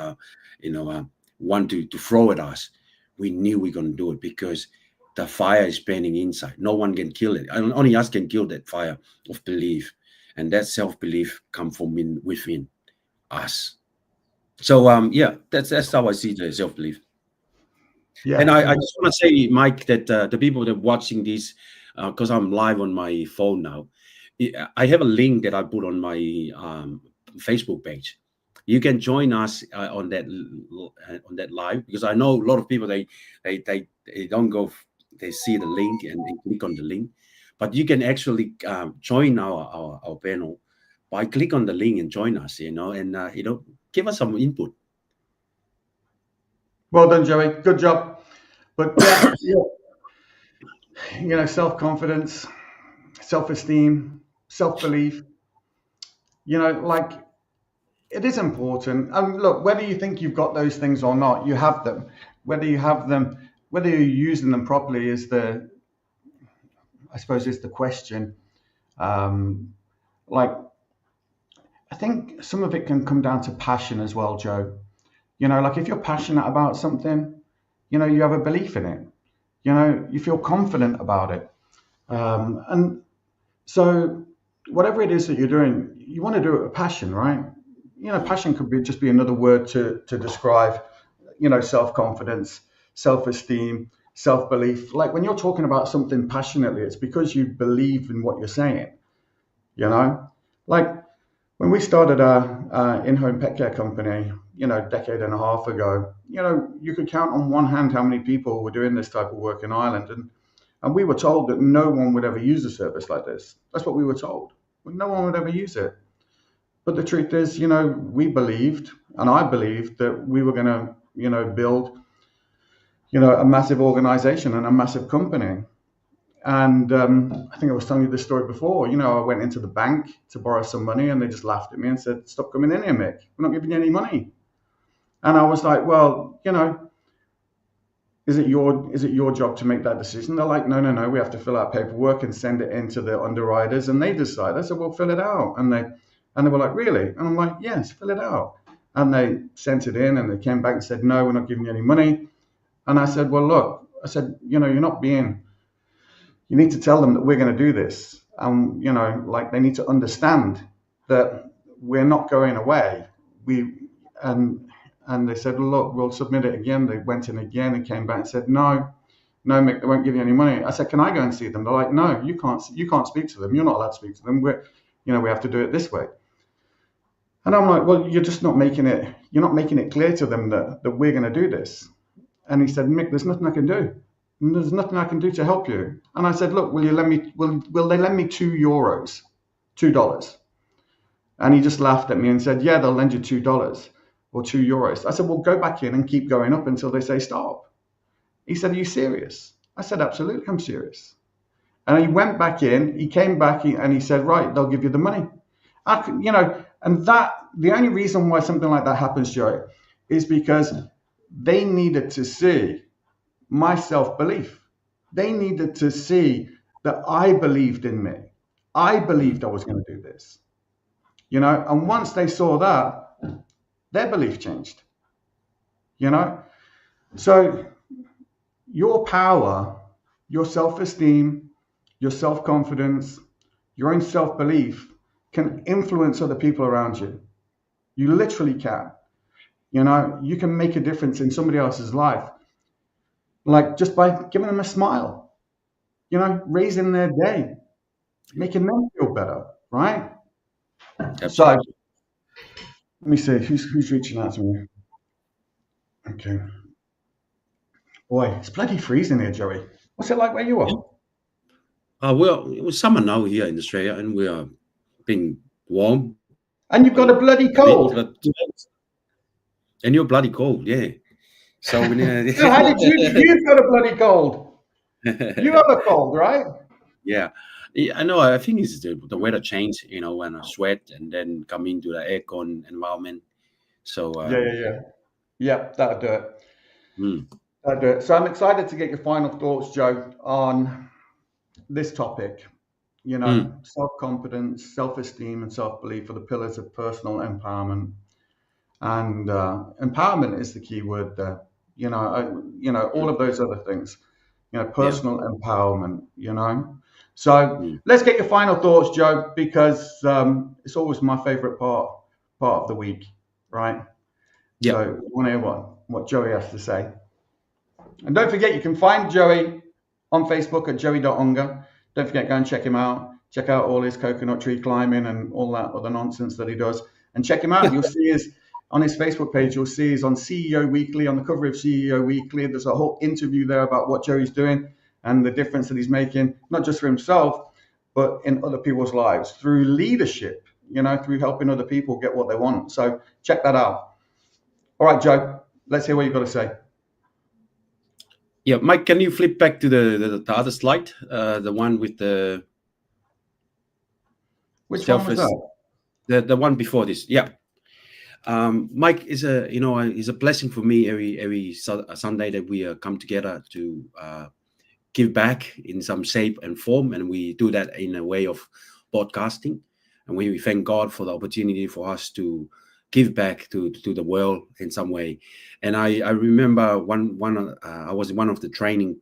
want to throw at us, we knew we're going to do it because the fire is burning inside. No one can kill it. Only us can kill that fire of belief. And that self-belief comes from within us. So, that's how I see the self-belief. Yeah. And I just want to say, Mike, that the people that are watching this, because I'm live on my phone now, I have a link that I put on my Facebook page. You can join us on that live, because I know a lot of people they don't go. They see the link and click on the link, but you can actually join our panel by click on the link and join us. And give us some input. Well done, Joey. Good job. But self-confidence, self-esteem, self-belief. It is important. And look, whether you think you've got those things or not, you have them. Whether you're using them properly is the question. I think some of it can come down to passion as well, Joe. If you're passionate about something, you have a belief in it. You feel confident about it. And so whatever it is that you're doing, you want to do it with passion, right? Passion could just be another word to describe, self-confidence, self-esteem, self-belief. Like when you're talking about something passionately, it's because you believe in what you're saying, Like when we started our in-home pet care company, a decade and a half ago, you could count on one hand how many people were doing this type of work in Ireland. And we were told that no one would ever use a service like this. That's what we were told. No one would ever use it. But the truth is, we believed, and I believed, that we were going to, build, a massive organization and a massive company. And I think I was telling you this story before. I went into the bank to borrow some money, and they just laughed at me and said, "Stop coming in here, Mick. We're not giving you any money." And I was like, "Well, is it your job to make that decision?" They're like, no, we have to fill out paperwork and send it in to the underwriters, and they decide. I said, "Well, fill it out." And they were like, "Really?" And I'm like, "Yes, fill it out." And they sent it in, and they came back and said, "No, we're not giving you any money." And I said, "Well, look," I said, "you're not being. You need to tell them that we're going to do this. And they need to understand that we're not going away." And they said, "Look, we'll submit it again." They went in again and came back and said, No, Mick, they won't give you any money." I said, "Can I go and see them?" They're like, "No, you can't speak to them. You're not allowed to speak to them. We have to do it this way." And I'm like, "Well, you're just not making it clear to them that we're going to do this." And he said, "Mick, there's nothing I can do. There's nothing I can do to help you." And I said, "Look, will they lend me $2? And he just laughed at me and said, "Yeah, they'll lend you $2 or €2. I said, "Well, go back in and keep going up until they say stop." He said, "Are you serious?" I said, "Absolutely, I'm serious." And he went back in, he came back and he said, "Right, they'll give you the money." And the only reason why something like that happens, Joe, is because they needed to see my self-belief. They needed to see that I believed in me. I believed I was going to do this. And once they saw that, their belief changed. You know, so your power, your self-esteem, your self-confidence, your own self-belief can influence other people around you. You literally can. You know, you can make a difference in somebody else's life, like just by giving them a smile, you know, raising their day, making them feel better, right? So Absolutely. let me see who's reaching out to me. Okay. Boy, it's bloody freezing here, Joey. What's it like where you are? Well, it was summer now here in Australia, and we are being warm And you've got a bloody a bit, cold. but and you're bloody cold, yeah. So we need. So how did you've got a bloody cold? You have a cold, right? Yeah. I know. I think it's the weather change, you know, when I sweat and then come into the aircon environment. So, Yeah, that'll do it. hmm, That'll do it. So I'm excited to get your final thoughts, Joe, on this topic. You know, hmm, self-confidence, self-esteem, and self-belief are the pillars of personal empowerment. And empowerment is the key word there. You know, all of those other things. You know, yeah, personal empowerment. You know, so hmm, let's get your final thoughts, Joe, because it's always my favorite part of the week, right? yeah, So I want to hear what Joey has to say. And don't forget, you can find Joey on Facebook at joey.onga. Don't forget, go and check him out. Check out all his coconut tree climbing and all that other nonsense that he does. And check him out. You'll see his on his Facebook page. You'll see he's on CEO Weekly, on the cover of CEO Weekly. There's a whole interview there about what Joey's doing and the difference that he's making, not just for himself, but in other people's lives through leadership, you know, through helping other people get what they want. So check that out. All right, Joe, let's hear what you've got to say. yeah. Mike, can you flip back to the other slide, the one with the Which one was self-esteem, that? the one before this? Yeah. Mike is is a blessing for me every Sunday that we come together to give back in some shape and form, and we do that in a way of podcasting, and we thank God for the opportunity for us to give back to the world in some way. And I remember I was in one of the training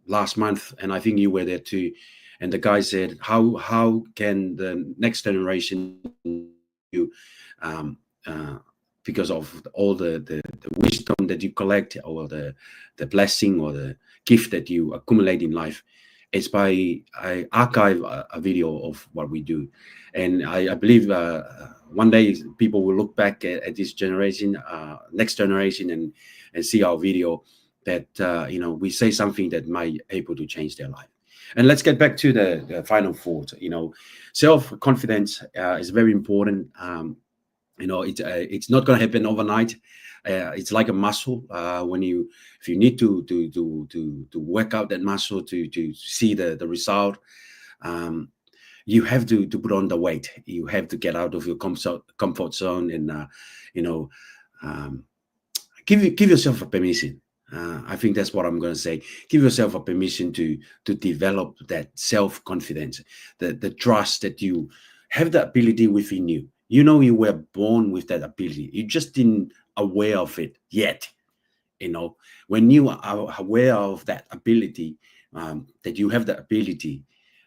last month, and I think you were there too, and the guy said, how can the next generation you because of all the wisdom that you collect, or the blessing or the gift that you accumulate in life, is by I archive a video of what we do. And I believe one day people will look back at this generation, next generation, and see our video that we say something that might able to change their life. And let's get back to the final thought. Self-confidence is very important. It's not going to happen overnight. It's like a muscle. If you need to work out that muscle to see the result, you have to put on the weight. You have to get out of your comfort zone, and give yourself a permission. I think that's what I'm going to say. Give yourself a permission to develop that self-confidence, the trust that you have the ability within you. You know, you were born with that ability. You just didn't aware of it yet. When you are aware of that ability, that you have the ability,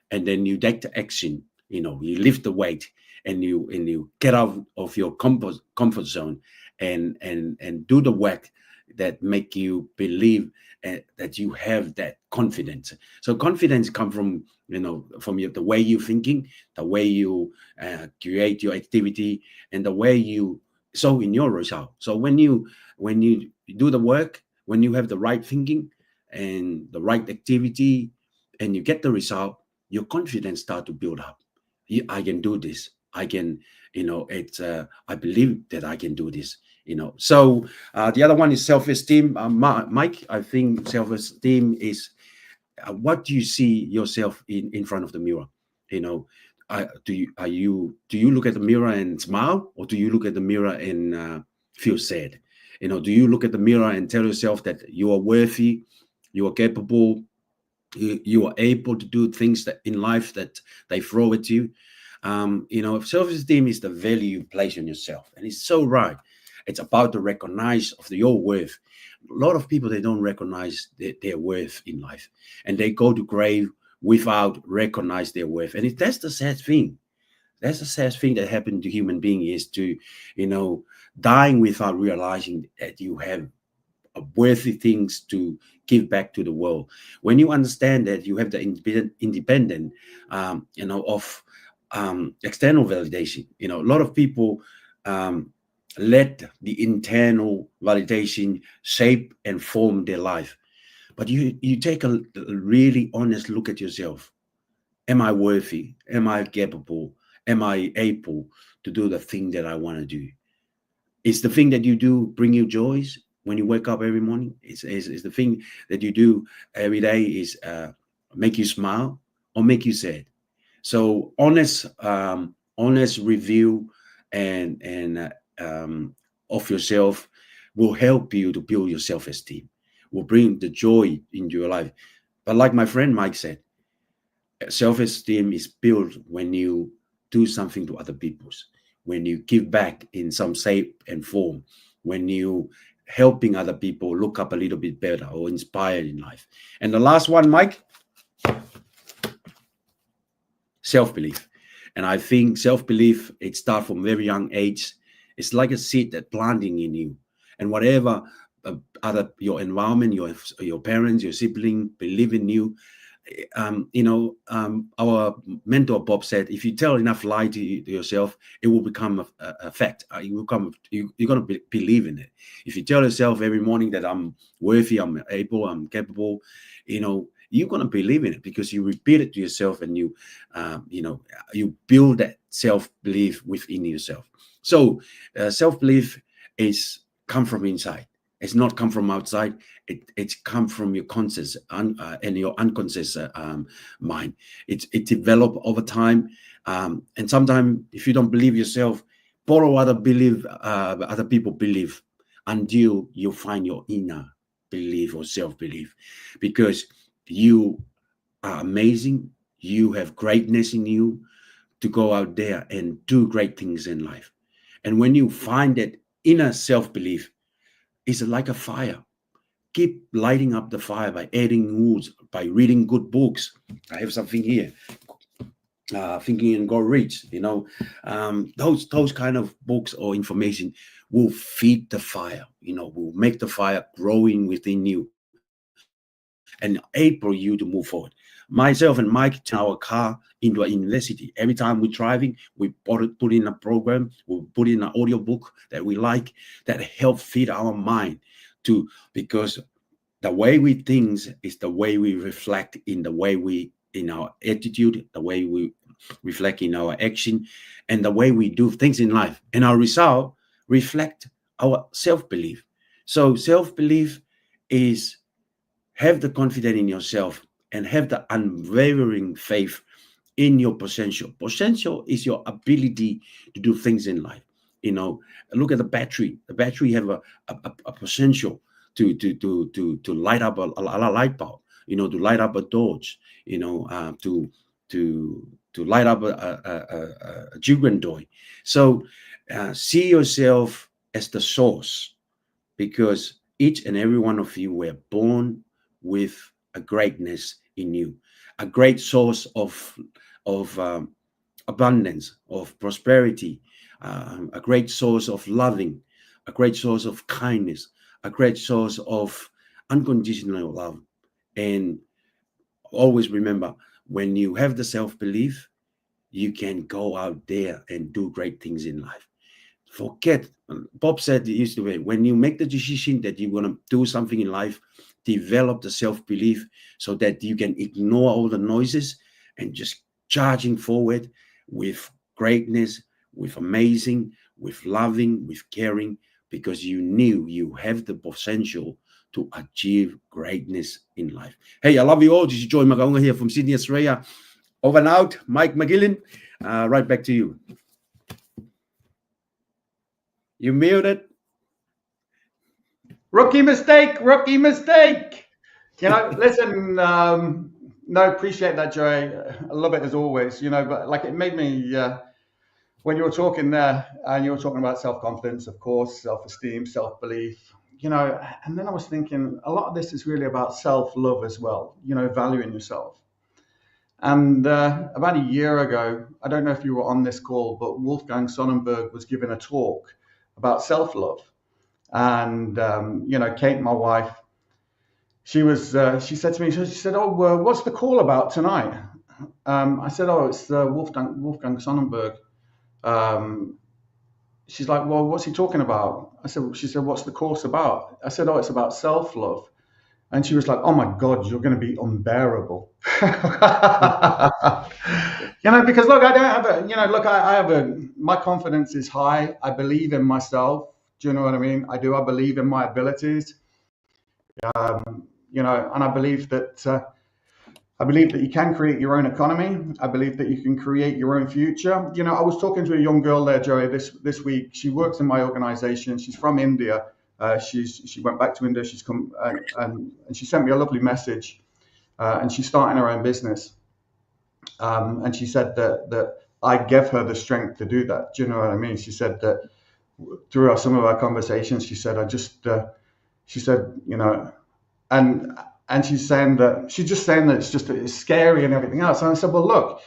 and then you take the action, you lift the weight, and you get out of your comfort zone, and do the work that make you believe that you have that confidence. So confidence comes from the way you're thinking, the way you create your activity, and the way you show in your result. So when you do the work, when you have the right thinking and the right activity, and you get the result, your confidence start to build up. I can do this. I can, I believe that I can do this. So the other one is self-esteem. Mike, I think self-esteem is what do you see yourself in front of the mirror? Do you look at the mirror and smile, or do you look at the mirror and feel sad? Do you look at the mirror and tell yourself that you are worthy, you are capable, you are able to do things that in life that they throw at you? Self-esteem is the value you place on yourself, and it's so right. It's about to recognize of your worth. A lot of people, they don't recognize their worth in life, and they go to grave without recognize their worth. And that's the sad thing. That's the sad thing that happened to human being, is to, dying without realizing that you have worthy things to give back to the world. When you understand that you have the independent, of external validation, a lot of people let the internal validation shape and form their life. But you take a really honest look at yourself. Am I worthy? Am I capable? Am I able to do the thing that I want to do? Is the thing that you do bring you joys when you wake up every morning? Is the thing that you do every day is make you smile or make you sad? So honest review and of yourself will help you to build your self-esteem, will bring the joy into your life. But like my friend Mike said, self-esteem is built when you do something to other people's, when you give back in some shape and form, when you helping other people look up a little bit better or inspired in life. And the last one, Mike, self-belief. And I think self-belief, it starts from very young age. It's like a seed that planting in you, and whatever your environment, your parents, your sibling believe in you. Our mentor Bob said, if you tell enough lie to yourself, it will become a fact. You're going to believe in it. If you tell yourself every morning that I'm worthy, I'm able, I'm capable, you're going to believe in it, because you repeat it to yourself, and you build that self-belief within yourself. So self-belief is come from inside. It's not come from outside. It's come from your conscious and your unconscious mind. It developed over time, and sometimes if you don't believe yourself, borrow other people believe, until you find your inner belief or self-belief, because you are amazing. You have greatness in you to go out there and do great things in life. And when you find that inner self-belief, it's like a fire. Keep lighting up the fire by adding wood, by reading good books. I have something here. Thinking and Go Rich, those kind of books or information will feed the fire, will make the fire growing within you and enable you to move forward. Myself and Mike turn our car into a university. Every time we're driving, we put in a program, we put in an audio book that we like, that help feed our mind to, because the way we think is the way we reflect in our attitude, the way we reflect in our action, and the way we do things in life. And our result reflect our self-belief. So self-belief is have the confidence in yourself and have the unwavering faith in your potential. Potential is your ability to do things in life. Look at the battery. The battery have a potential to light up a light bulb, to light up a torch, to light up a children toy. So see yourself as the source, because each and every one of you were born with a greatness in you, a great source of abundance, of prosperity, a great source of loving, a great source of kindness, a great source of unconditional love. And always remember, when you have the self-belief, you can go out there and do great things in life. Forget, Bob said it used to be, when you make the decision that you're going to do something in life, develop the self-belief so that you can ignore all the noises and just charging forward with greatness, with amazing, with loving, with caring, because you knew you have the potential to achieve greatness in life. Hey, I love you all. This is Joy Magaunga here from Sydney, Australia. Over and out, Mike McGillen. Right back to you. You muted. Rookie mistake. Listen, No, appreciate that, Joey. I love it as always. But like it made me when you were talking there, and you were talking about self-confidence, of course, self-esteem, self-belief. And then I was thinking a lot of this is really about self-love as well. Valuing yourself. And about a year ago, I don't know if you were on this call, but Wolfgang Sonnenberg was giving a talk about self-love. And, Kate, my wife, she said to me, she said, "Oh, what's the call about tonight?" I said, "Oh, it's Wolfgang Sonnenberg." She's like, "Well, what's he talking about?" She said, "What's the course about?" I said, "Oh, it's about self-love." And she was like, "Oh my God, you're going to be unbearable." Because look, I don't have my confidence is high. I believe in myself. Do you know what I mean? I do. I believe in my abilities. And I believe that you can create your own economy. I believe that you can create your own future. I was talking to a young girl there, Joey, this week. She works in my organization. She's from India. She went back to India. She's come and she sent me a lovely message, and she's starting her own business. And she said that I gave her the strength to do that. Do you know what I mean? She said that through some of our conversations, she said, and she's saying that it's scary and everything else. And I said, well, look,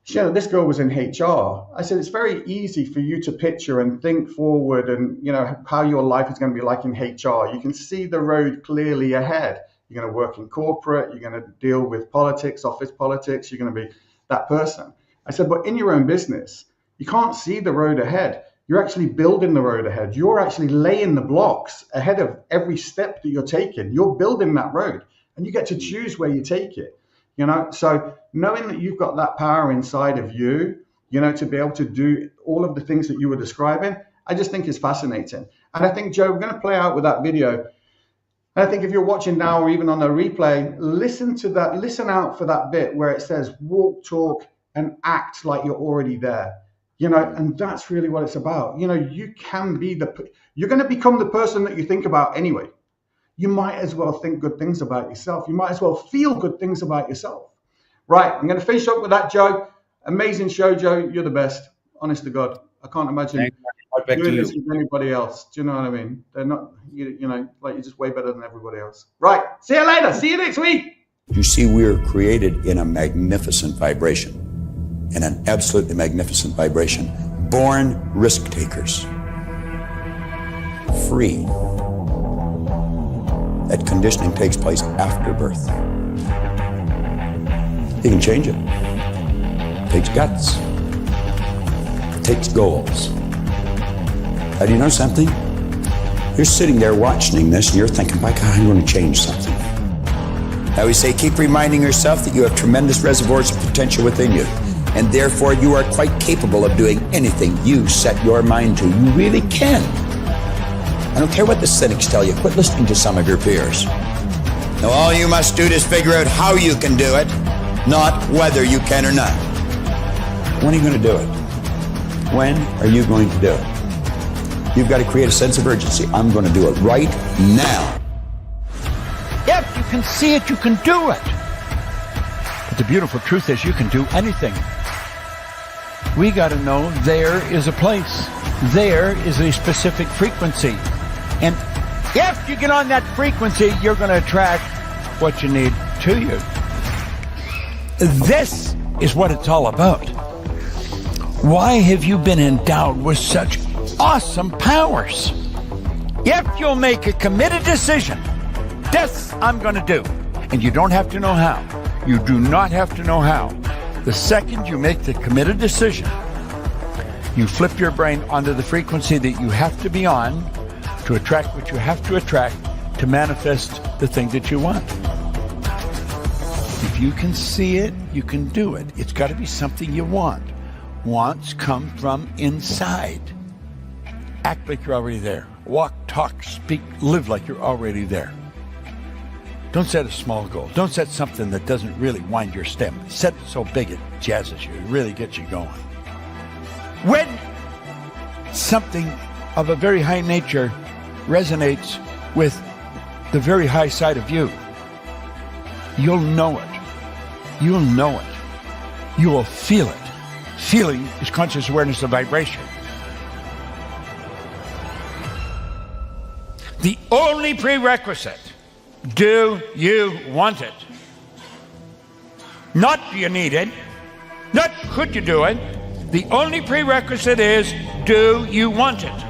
this girl was in HR. I said, it's very easy for you to picture and think forward and, how your life is going to be like in HR. You can see the road clearly ahead. You're going to work in corporate. You're going to deal with politics, office politics. You're going to be that person. I said, but in your own business, you can't see the road ahead. You're actually building the road ahead. You're actually laying the blocks ahead of every step that you're taking. You're building that road and you get to choose where you take it. So knowing that you've got that power inside of you, to be able to do all of the things that you were describing, I just think is fascinating. And I think, Joe, we're going to play out with that video. And I think if you're watching now or even on the replay, listen out for that bit where it says walk, talk, and act like you're already there. And that's really what it's about. You can be you're going to become the person that you think about anyway. You might as well think good things about yourself. You might as well feel good things about yourself. Right, I'm going to finish up with that, Joe. Amazing show, Joe. You're the best. Honest to God. I can't imagine doing this with anybody else. Do you know what I mean? They're not, like you're just way better than everybody else. Right, see you later. See you next week. You see, we are created in a magnificent vibration, in an absolutely magnificent vibration. Born risk takers. Free. That conditioning takes place after birth. You can change it. It takes guts. It takes goals. Now, do you know something? You're sitting there watching this and you're thinking, by God, I'm going to change something. I always say, keep reminding yourself that you have tremendous reservoirs of potential within you, and therefore you are quite capable of doing anything you set your mind to. You really can. I don't care what the cynics tell you. Quit listening to some of your peers. Now, all you must do is figure out how you can do it, not whether you can or not. When are you going to do it? When are you going to do it? You've got to create a sense of urgency. I'm going to do it right now. If you can see it, you can do it. But the beautiful truth is you can do anything. We got to know there is a place. There is a specific frequency. And if you get on that frequency, you're going to attract what you need to you. This is what it's all about. Why have you been endowed with such awesome powers? If you'll make a committed decision, this I'm going to do. And you don't have to know how. You do not have to know how. The second you make the committed decision, you flip your brain onto the frequency that you have to be on to attract what you have to attract to manifest the thing that you want. If you can see it, you can do it. It's got to be something you want. Wants come from inside. Act like you're already there. Walk, talk, speak, live like you're already there. Don't set a small goal. Don't set something that doesn't really wind your step. Set it so big it jazzes you. It really gets you going. When something of a very high nature resonates with the very high side of you, you'll know it. you'll know it. You will feel it. Feeling is conscious awareness of vibration. The only prerequisite, do you want it? Not do you need it, not could you do it. The only prerequisite is, do you want it?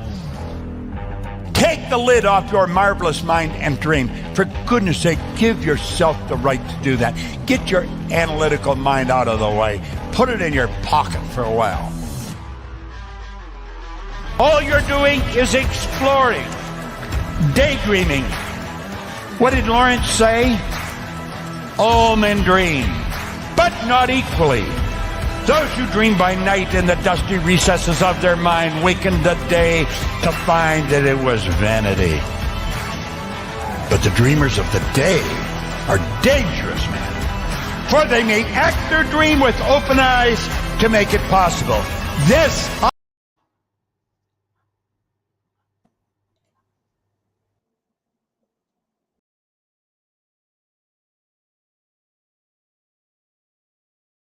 Take the lid off your marvelous mind and dream. For goodness sake, give yourself the right to do that. Get your analytical mind out of the way. Put it in your pocket for a while. All you're doing is exploring, daydreaming. What did Lawrence say? All men dream, but not equally. Those who dream by night in the dusty recesses of their mind wakened the day to find that it was vanity. But the dreamers of the day are dangerous men, for they may act their dream with open eyes to make it possible. This